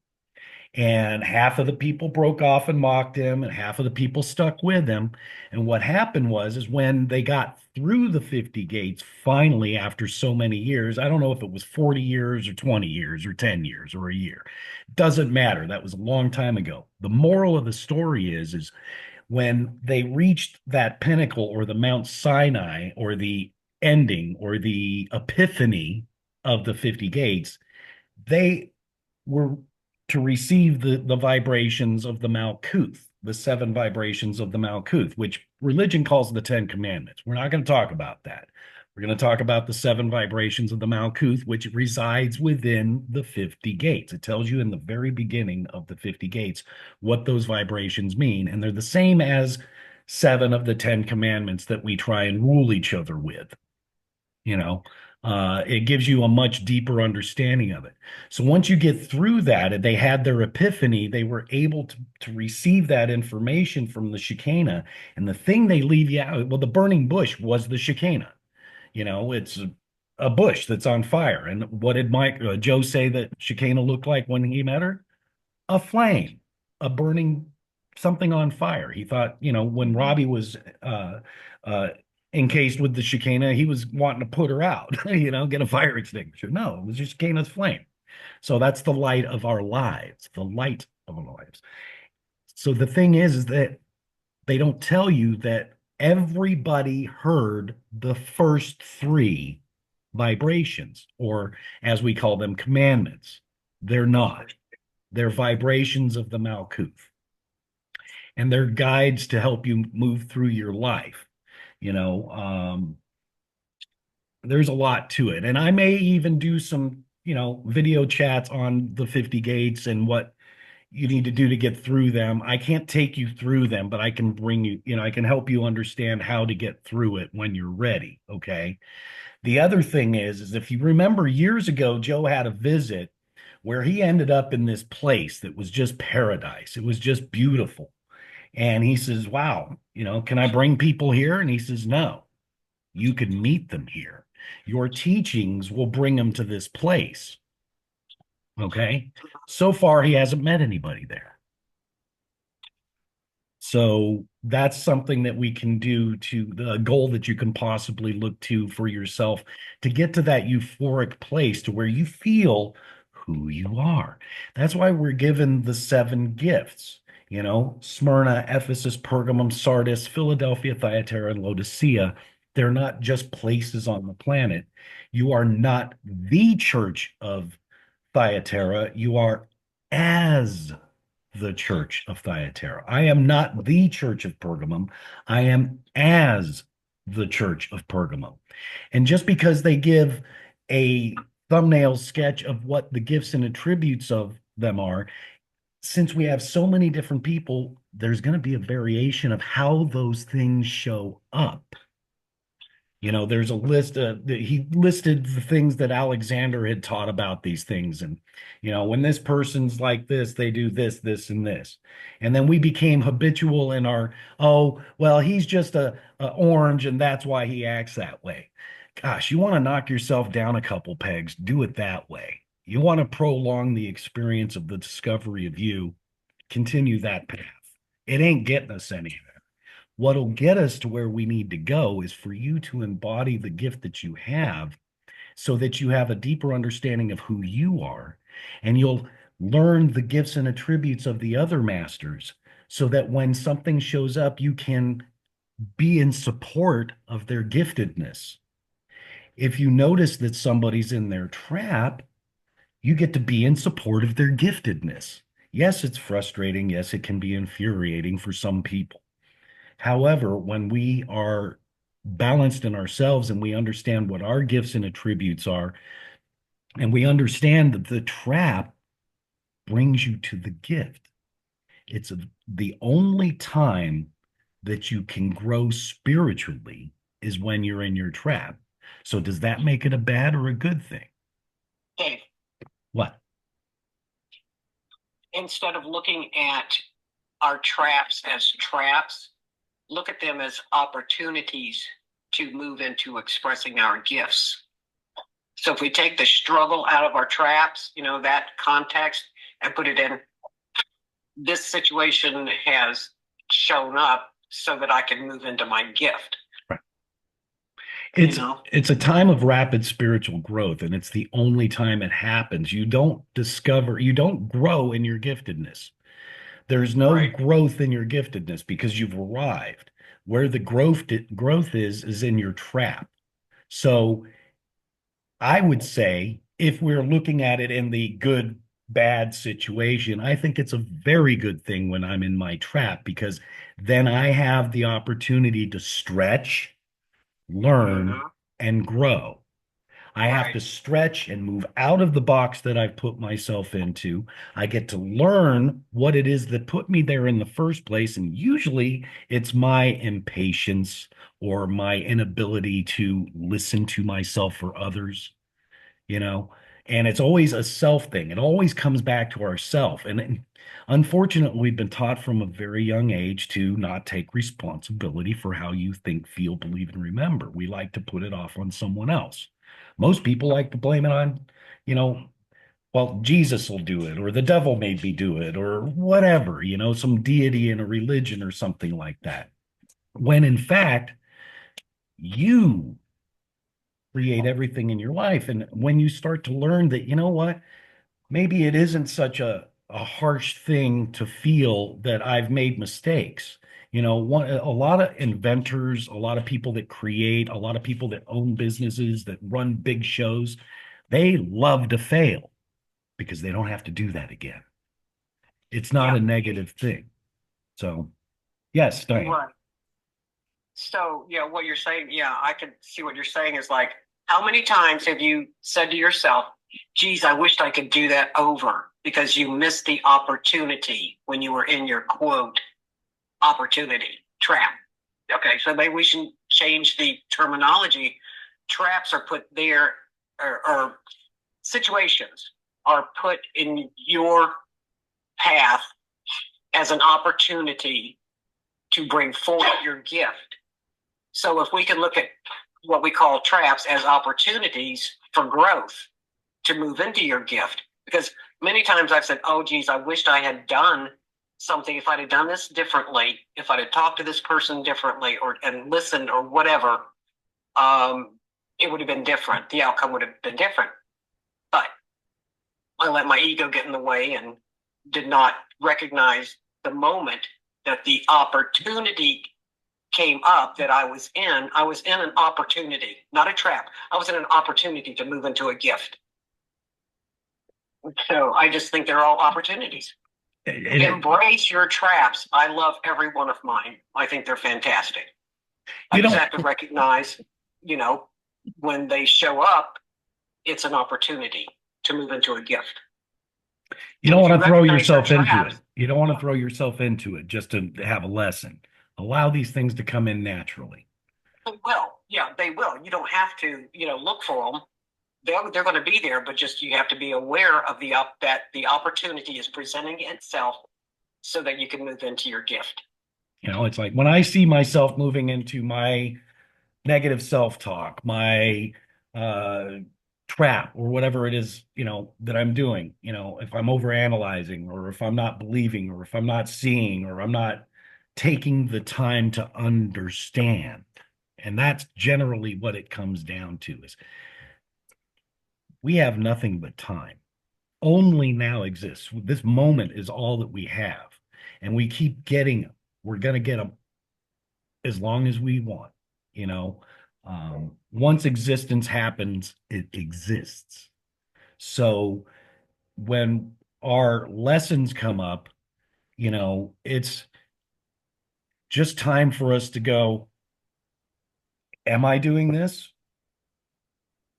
And half of the people broke off and mocked him, and half of the people stuck with him. And what happened was, is when they got through the 50 gates, finally, after so many years, I don't know if it was 40 years or 20 years or 10 years or a year. Doesn't matter. That was a long time ago. The moral of the story is when they reached that pinnacle or the Mount Sinai or the ending or the epiphany of the 50 gates, they were to receive the vibrations of the Malkuth, the seven vibrations of the Malkuth, which religion calls the Ten Commandments. We're not going to talk about that. We're going to talk about the seven vibrations of the Malkuth, which resides within the 50 gates. It tells you in the very beginning of the 50 gates what those vibrations mean. And they're the same as seven of the Ten Commandments that we try and rule each other with. You know, it gives you a much deeper understanding of it. So once you get through that, and they had their epiphany, they were able to receive that information from the Shekinah. And the thing they leave you out, well, the burning bush was the Shekinah. You know, it's a bush that's on fire. And what did Mike Joe say that Shekinah looked like when he met her? A flame, a burning something on fire. He thought, you know, when Robbie was uh, encased with the Shekinah, he was wanting to put her out, you know, get a fire extinguisher. No, it was just Shekinah's flame. So that's the light of our lives, the light of our lives. So the thing is that they don't tell you that everybody heard the first three vibrations, or as we call them, commandments. They're not. They're vibrations of the Malkuth. And they're guides to help you move through your life. You know, there's a lot to it. And I may even do some, you know, video chats on the 50 gates and what you need to do to get through them. I can't take you through them, but I can bring you, you know, I can help you understand how to get through it when you're ready. Okay. The other thing is if you remember years ago, Joe had a visit where he ended up in this place that was just paradise. It was just beautiful. And he says, "Wow, you know, can I bring people here?" And he says, "No, you can meet them here. Your teachings will bring them to this place." Okay. So far, he hasn't met anybody there. So that's something that we can do to the goal that you can possibly look to for yourself to get to that euphoric place to where you feel who you are. That's why we're given the seven gifts, you know, Smyrna, Ephesus, Pergamum, Sardis, Philadelphia, Thyatira, and Laodicea. They're not just places on the planet. You are not the church of Thyatira. You are as the church of Thyatira. I am not the church of Pergamum. I am as the church of Pergamum. And just because they give a thumbnail sketch of what the gifts and attributes of them are, since we have so many different people, there's going to be a variation of how those things show up. You know, there's a list. He listed the things that Alexander had taught about these things, and you know, when this person's like this, they do this, this, and this, and then we became habitual in our, oh, well, he's just a orange, and that's why he acts that way. Gosh, you want to knock yourself down a couple pegs, do it that way. You want to prolong the experience of the discovery of you, continue that path. It ain't getting us anywhere. What'll get us to where we need to go is for you to embody the gift that you have so that you have a deeper understanding of who you are, and you'll learn the gifts and attributes of the other masters so that when something shows up, you can be in support of their giftedness. If you notice that somebody's in their trap, you get to be in support of their giftedness. Yes, it's frustrating. Yes, it can be infuriating for some people. However, when we are balanced in ourselves and we understand what our gifts and attributes are, and we understand that the trap brings you to the gift, it's the only time that you can grow spiritually is when you're in your trap. So does that make it a bad or a good thing? Dave, What? instead of looking at our traps as traps, look at them as opportunities to move into expressing our gifts. So if we take the struggle out of our traps, that context, and put it in, this situation has shown up so that I can move into my gift. Right. It's You know? it's a time of rapid spiritual growth, and it's the only time it happens. You don't grow in your giftedness. There's no Right. growth in your giftedness because you've arrived. Where the growth is in your trap. So I would say if we're looking at it in the good, bad situation, I think it's a very good thing when I'm in my trap because then I have the opportunity to stretch, learn, Mhm. and grow. I have Right. to stretch and move out of the box that I've put myself into. I get to learn what it is that put me there in the first place. And usually it's my impatience or my inability to listen to myself or others, you know, and it's always a self thing. It always comes back to ourself. And unfortunately, we've been taught from a very young age to not take responsibility for how you think, feel, believe, and remember. We like to put it off on someone else. Most people like to blame it on, you know, well, Jesus will do it, or the devil made me do it, or whatever, some deity in a religion or something like that. When in fact, you create everything in your life. And when you start to learn that, you know what, maybe it isn't such a harsh thing to feel that I've made mistakes. A lot of inventors, a lot of people that create, a lot of people that own businesses, that run big shows, they love to fail because they don't have to do that again. It's not Yeah. a negative thing. So, yes, Diane. Right. So, yeah, what you're saying, yeah, I can see what you're saying is like, how many times have you said to yourself, geez, I wished I could do that over because you missed the opportunity when you were in your quote opportunity trap? Okay, so maybe we should change the terminology. Traps are put there, or situations are put in your path as an opportunity to bring forth your gift. So if we can look at what we call traps as opportunities for growth to move into your gift, because many times I've said, oh, geez, I wished I had done something. If I'd have done this differently, if I'd have talked to this person differently and listened or whatever, it would have been different. The outcome would have been different. But I let my ego get in the way and did not recognize the moment that the opportunity came up that I was in. I was in an opportunity, not a trap. I was in an opportunity to move into a gift. So I just think they're all opportunities. Embrace your traps. I love every one of mine. I think they're fantastic. I just have to recognize, when they show up, it's an opportunity to move into a gift. You don't want to throw yourself into traps, it. You don't want to throw yourself into it just to have a lesson. Allow these things to come in naturally. They will. Yeah, they will. You don't have to, look for them. They're going to be there, but just you have to be aware of that the opportunity is presenting itself so that you can move into your gift. It's like when I see myself moving into my negative self-talk, my trap or whatever it is, that I'm doing, if I'm overanalyzing or if I'm not believing or if I'm not seeing or I'm not taking the time to understand. And that's generally what it comes down to is we have nothing but time. Only now exists. This moment is all that we have. And we keep getting them. We're going to get them as long as we want, once existence happens, it exists. So when our lessons come up, it's just time for us to go, am I doing this?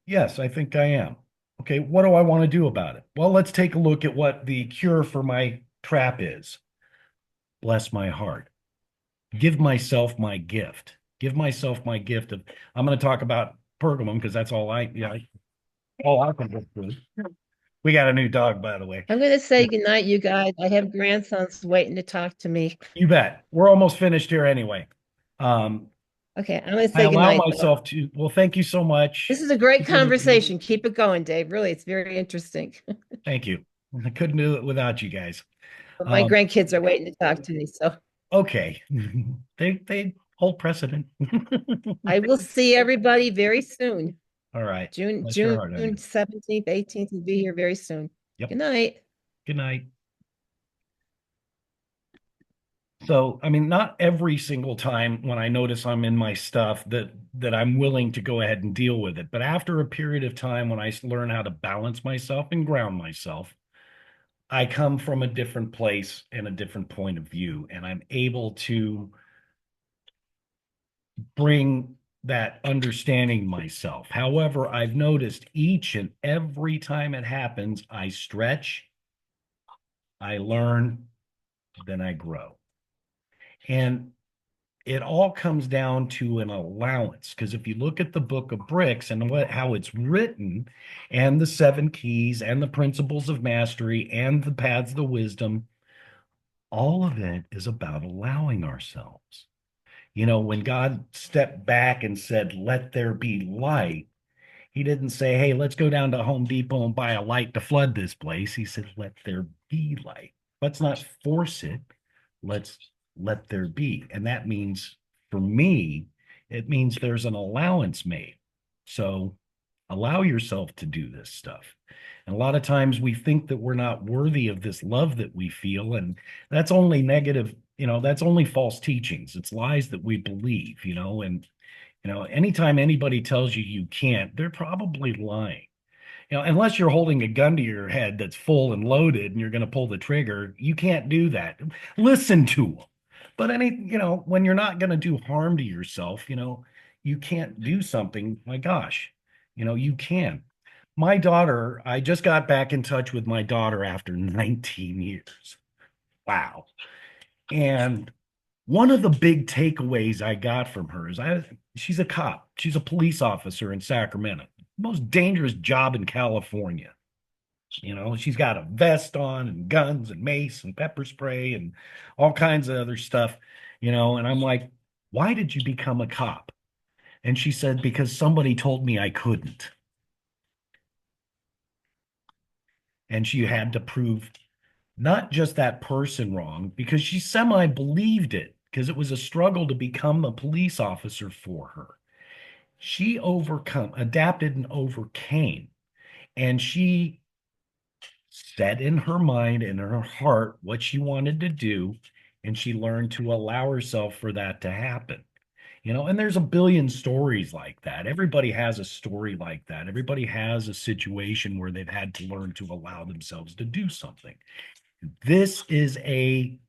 Yes, I think I am. Okay, what do I want to do about it? Well, let's take a look at what the cure for my trap is. Bless my heart. give myself my gift. Give myself my gift of, I'm going to talk about Pergamum because that's all I can look through. We got a new dog, by the way. I'm going to say goodnight, you guys. I have grandsons waiting to talk to me. You bet. We're almost finished here anyway. Um, Okay, I'm going to I say allow goodnight. myself to, well, thank you so much. This is a great conversation. Keep it going, Dave. Really, it's very interesting. Thank you. I couldn't do it without you guys. But my Um, grandkids are waiting to talk to me, so okay. They hold precedent. I will see everybody very soon. All right. June Bless your June heart, honey. 17th, 18th will be here very soon. Yep. Good night. Good night. So, I mean, not every single time when I notice I'm in my stuff that I'm willing to go ahead and deal with it. But after a period of time when I learn how to balance myself and ground myself, I come from a different place and a different point of view, and I'm able to bring that understanding myself. However, I've noticed each and every time it happens, I stretch, I learn, then I grow. And it all comes down to an allowance. Because if you look at the Book of Bricks and how it's written, and the seven keys, and the principles of mastery, and the paths of wisdom, all of it is about allowing ourselves. You know, when God stepped back and said, "Let there be light," he didn't say, "Hey, let's go down to Home Depot and buy a light to flood this place." He said, "Let there be light. Let's not force it. Let's let there be." And that means, for me, it means there's an allowance made. So allow yourself to do this stuff. And a lot of times we think that we're not worthy of this love that we feel. And that's only negative, that's only false teachings. It's lies that we believe, and anytime anybody tells you you can't, they're probably lying. Unless you're holding a gun to your head that's full and loaded and you're going to pull the trigger, you can't do that. Listen to them. But when you're not going to do harm to yourself, you can't do something. My gosh, you can. My daughter, I just got back in touch with my daughter after 19 years. Wow. And one of the big takeaways I got from her is she's a cop. She's a police officer in Sacramento. Most dangerous job in California. She's got a vest on and guns and mace and pepper spray and all kinds of other stuff, and I'm like, "Why did you become a cop?" And she said, "Because somebody told me I couldn't." And she had to prove not just that person wrong, because she semi-believed it, because it was a struggle to become a police officer for her. She adapted and overcame, and she set in her mind and in her heart what she wanted to do, and she learned to allow herself for that to happen. And there's a billion stories like that. Everybody has a story like that. Everybody has a situation where they've had to learn to allow themselves to do something. This is a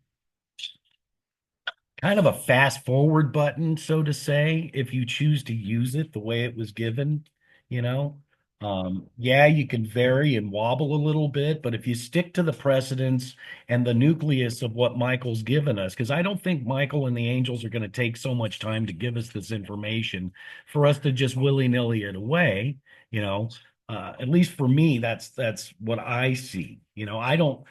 kind of a fast forward button, so to say, if you choose to use it the way it was given, you know. Yeah, you can vary and wobble a little bit, but if you stick to the precedents and the nucleus of what Michael's given us, because I don't think Michael and the angels are going to take so much time to give us this information for us to just willy-nilly it away, at least for me, that's what I see. I don't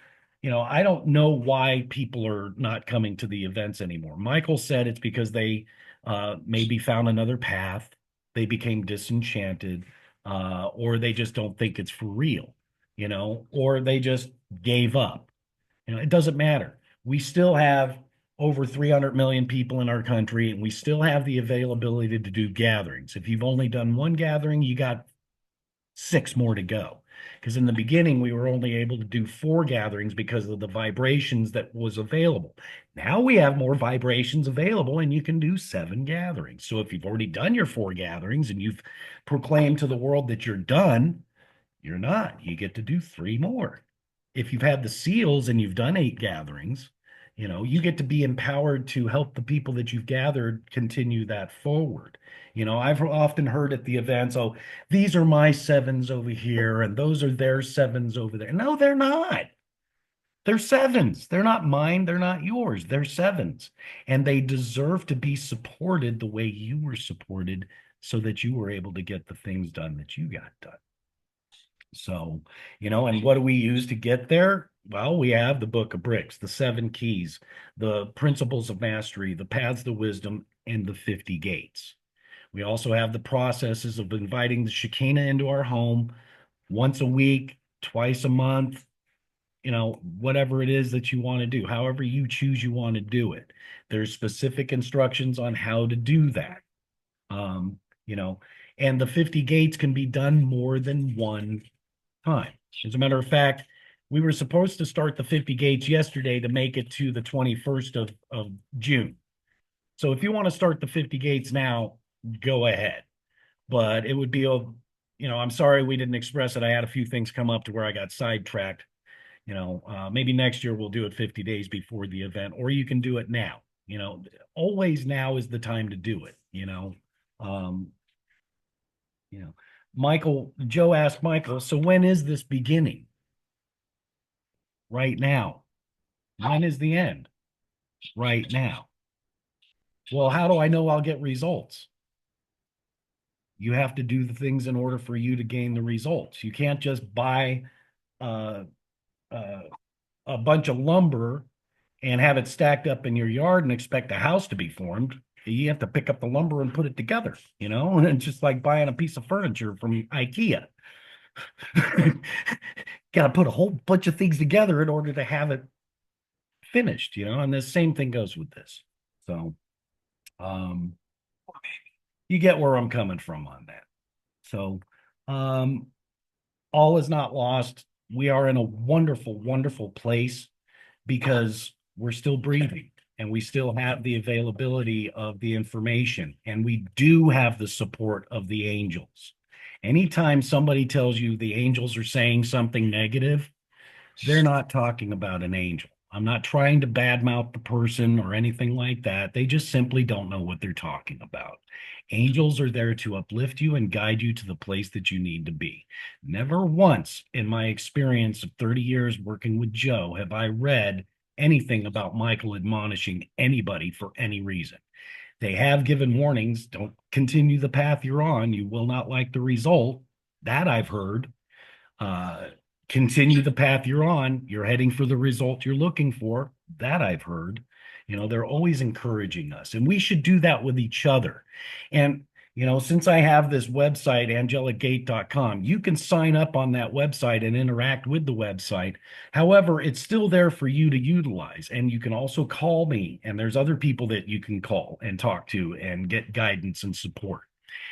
know why people are not coming to the events anymore. Michael said it's because they maybe found another path, they became disenchanted, or they just don't think it's for real, or they just gave up. It doesn't matter. We still have over 300 million people in our country, and we still have the availability to do gatherings. If you've only done one gathering, you got 6 more to go. Because in the beginning, we were only able to do 4 gatherings because of the vibrations that was available. Now we have more vibrations available and you can do 7 gatherings. So if you've already done your 4 gatherings and you've proclaimed to the world that you're done, you're not. You get to do 3 more. If you've had the seals and you've done 8 gatherings, you get to be empowered to help the people that you've gathered continue that forward. I've often heard at the events, "Oh, these are my 7s over here, and those are their 7s over there." No, they're not. They're sevens. They're not mine. They're not yours. They're sevens. And they deserve to be supported the way you were supported so that you were able to get the things done that you got done. So, and what do we use to get there? Well, we have the Book of Bricks, the 7 keys, the principles of mastery, the paths to wisdom, and the 50 gates. We also have the processes of inviting the Shekinah into our home once a week, twice a month, whatever it is that you want to do, however you choose you want to do it. There's specific instructions on how to do that. And the 50 gates can be done more than one time. As a matter of fact, we were supposed to start the 50 gates yesterday to make it to the 21st of June. So if you want to start the 50 gates now, go ahead. But it would be, I'm sorry we didn't express it. I had a few things come up to where I got sidetracked. Maybe next year we'll do it 50 days before the event, or you can do it now. Always now is the time to do it. Joe asked Michael, so when is this beginning? Right now. When is the end? Right now. Well, how do I know I'll get results? You have to do the things in order for you to gain the results. You can't just buy a bunch of lumber and have it stacked up in your yard and expect a house to be formed. You have to pick up the lumber and put it together, and it's just like buying a piece of furniture from IKEA. Got to put a whole bunch of things together in order to have it finished, and the same thing goes with this. So, you get where I'm coming from on that. So, all is not lost. We are in a wonderful, wonderful place because we're still breathing and we still have the availability of the information, and we do have the support of the angels. Anytime somebody tells you the angels are saying something negative, they're not talking about an angel. I'm not trying to badmouth the person or anything like that. They just simply don't know what they're talking about. Angels are there to uplift you and guide you to the place that you need to be. Never once in my experience of 30 years working with Joe have I read anything about Michael admonishing anybody for any reason. They have given warnings. Don't continue the path you're on. You will not like the result. That I've heard. Continue the path you're on. You're heading for the result you're looking for. That I've heard. They're always encouraging us, and we should do that with each other. And, since I have this website, angelicgate.com, you can sign up on that website and interact with the website. However, it's still there for you to utilize. And you can also call me, and there's other people that you can call and talk to and get guidance and support.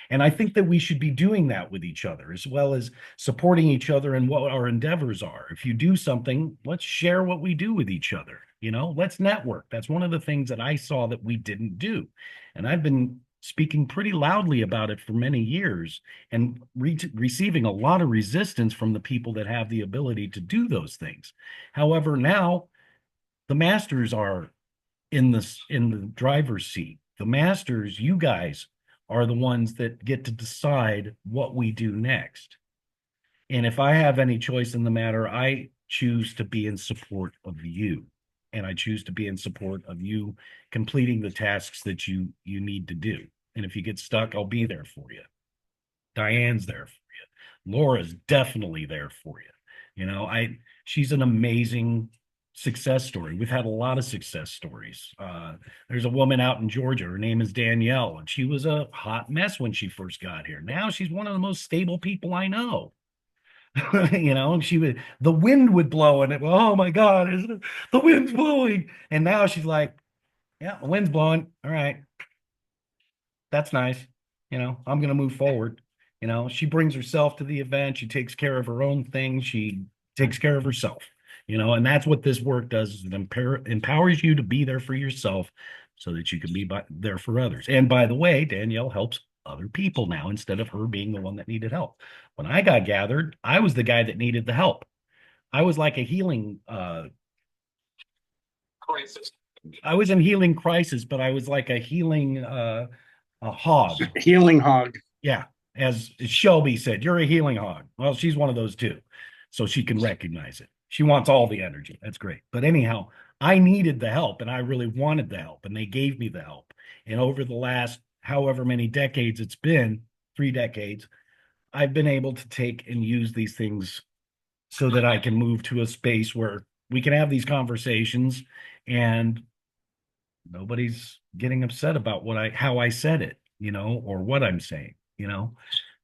And I think that we should be doing that with each other, as well as supporting each other in what our endeavors are. If you do something, let's share what we do with each other. Let's network. That's one of the things that I saw that we didn't do. And I've been speaking pretty loudly about it for many years and receiving a lot of resistance from the people that have the ability to do those things. However, now the masters are in the driver's seat. The masters, you guys, are the ones that get to decide what we do next. And if I have any choice in the matter, I choose to be in support of you. And I choose to be in support of you completing the tasks that you need to do. And if you get stuck, I'll be there for you. Diane's there for you. Laura's definitely there for you. She's an amazing success story. We've had a lot of success stories. There's a woman out in Georgia. Her name is Danielle, and she was a hot mess when she first got here. Now she's one of the most stable people I know. The wind would blow and oh my God, the wind's blowing. And now she's like, yeah, the wind's blowing. All right. That's nice. I'm going to move forward. She brings herself to the event. She takes care of her own things. She takes care of herself, and that's what this work does, is it empowers you to be there for yourself so that you can be there for others. And by the way, Danielle helps other people now instead of her being the one that needed help. When I got gathered, I was the guy that needed the help. I was like a healing crisis. I was in healing crisis, but I was like a healing a hog. Healing hog. Yeah. As Shelby said, you're a healing hog. Well, she's one of those too. So she can recognize it. She wants all the energy. That's great. But anyhow, I needed the help and I really wanted the help and they gave me the help. And over the last however many decades it's been, 3 decades, I've been able to take and use these things so that I can move to a space where we can have these conversations and nobody's getting upset about how I said it, or what I'm saying.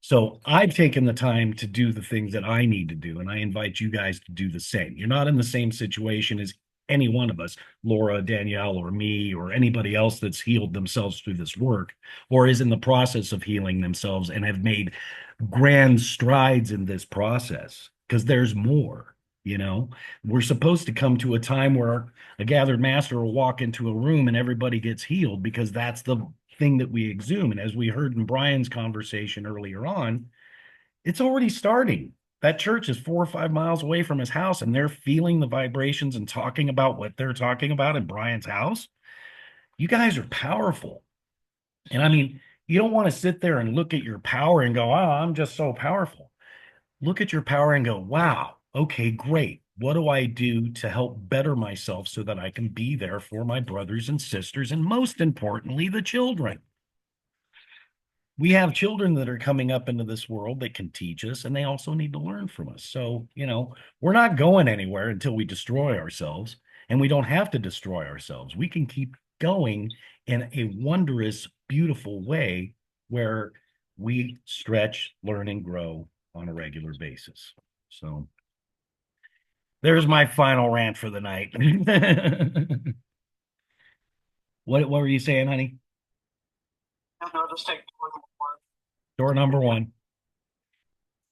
So I've taken the time to do the things that I need to do, and I invite you guys to do the same. You're not in the same situation as any one of us, Laura, Danielle, or me, or anybody else that's healed themselves through this work, or is in the process of healing themselves and have made grand strides in this process, because there's more. We're supposed to come to a time where a gathered master will walk into a room and everybody gets healed, because that's the thing that we exhume. And as we heard in Brian's conversation earlier on, it's already starting. That church is 4 or 5 miles away from his house, and they're feeling the vibrations and talking about what they're talking about in Brian's house. You guys are powerful. And I mean, you don't want to sit there and look at your power and go, oh, I'm just so powerful. Look at your power and go, wow, okay, great. What do I do to help better myself so that I can be there for my brothers and sisters, and most importantly, the children? We have children that are coming up into this world that can teach us, and they also need to learn from us. So, we're not going anywhere until we destroy ourselves, and we don't have to destroy ourselves. We can keep going in a wondrous, beautiful way where we stretch, learn, and grow on a regular basis. So there's my final rant for the night. What were you saying, honey? No, just take Door number 1.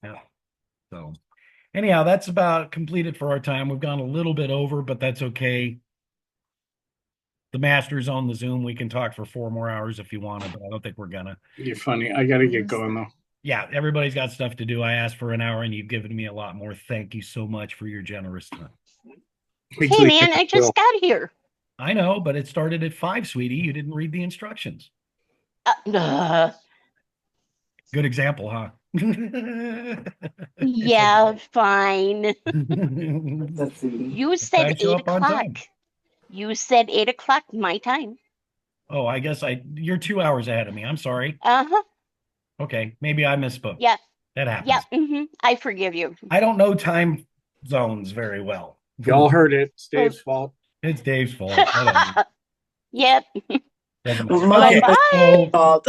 Yeah. So anyhow, that's about completed for our time. We've gone a little bit over, but that's okay. The master's on the Zoom. We can talk for 4 more hours if you want to, but I don't think we're gonna. You're funny. I got to get going though. Yeah, everybody's got stuff to do. I asked for an hour and you've given me a lot more. Thank you so much for your generous time. Hey, man, I just got here. I know, but it started at 5, sweetie. You didn't read the instructions. Good example, huh? Yeah, fine. Let's see. You said 8 o'clock. You said 8 o'clock my time. Oh, I guess you're 2 hours ahead of me. I'm sorry. Uh-huh. Okay, maybe I misspoke. Yeah. That happens. Yeah, I forgive you. I don't know time zones very well. Y'all heard it. It's Dave's fault. It's Dave's fault. Yep. Okay, Bye.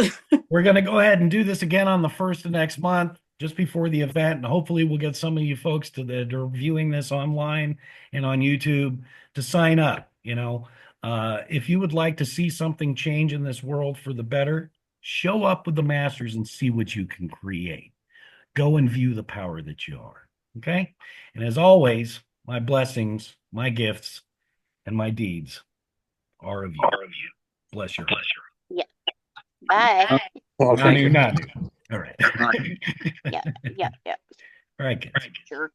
we're going to go ahead and do this again on the 1st of next month, just before the event. And hopefully we'll get some of you folks that are viewing this online and on YouTube to sign up. If you would like to see something change in this world for the better, show up with the masters and see what you can create. Go and view the power that you are. Okay? And as always, my blessings, my gifts, and my deeds are of you. Bless your pleasure. Yeah. Bye. Well, thank you. Nanu. All right. Yeah. All right, good. Jerk.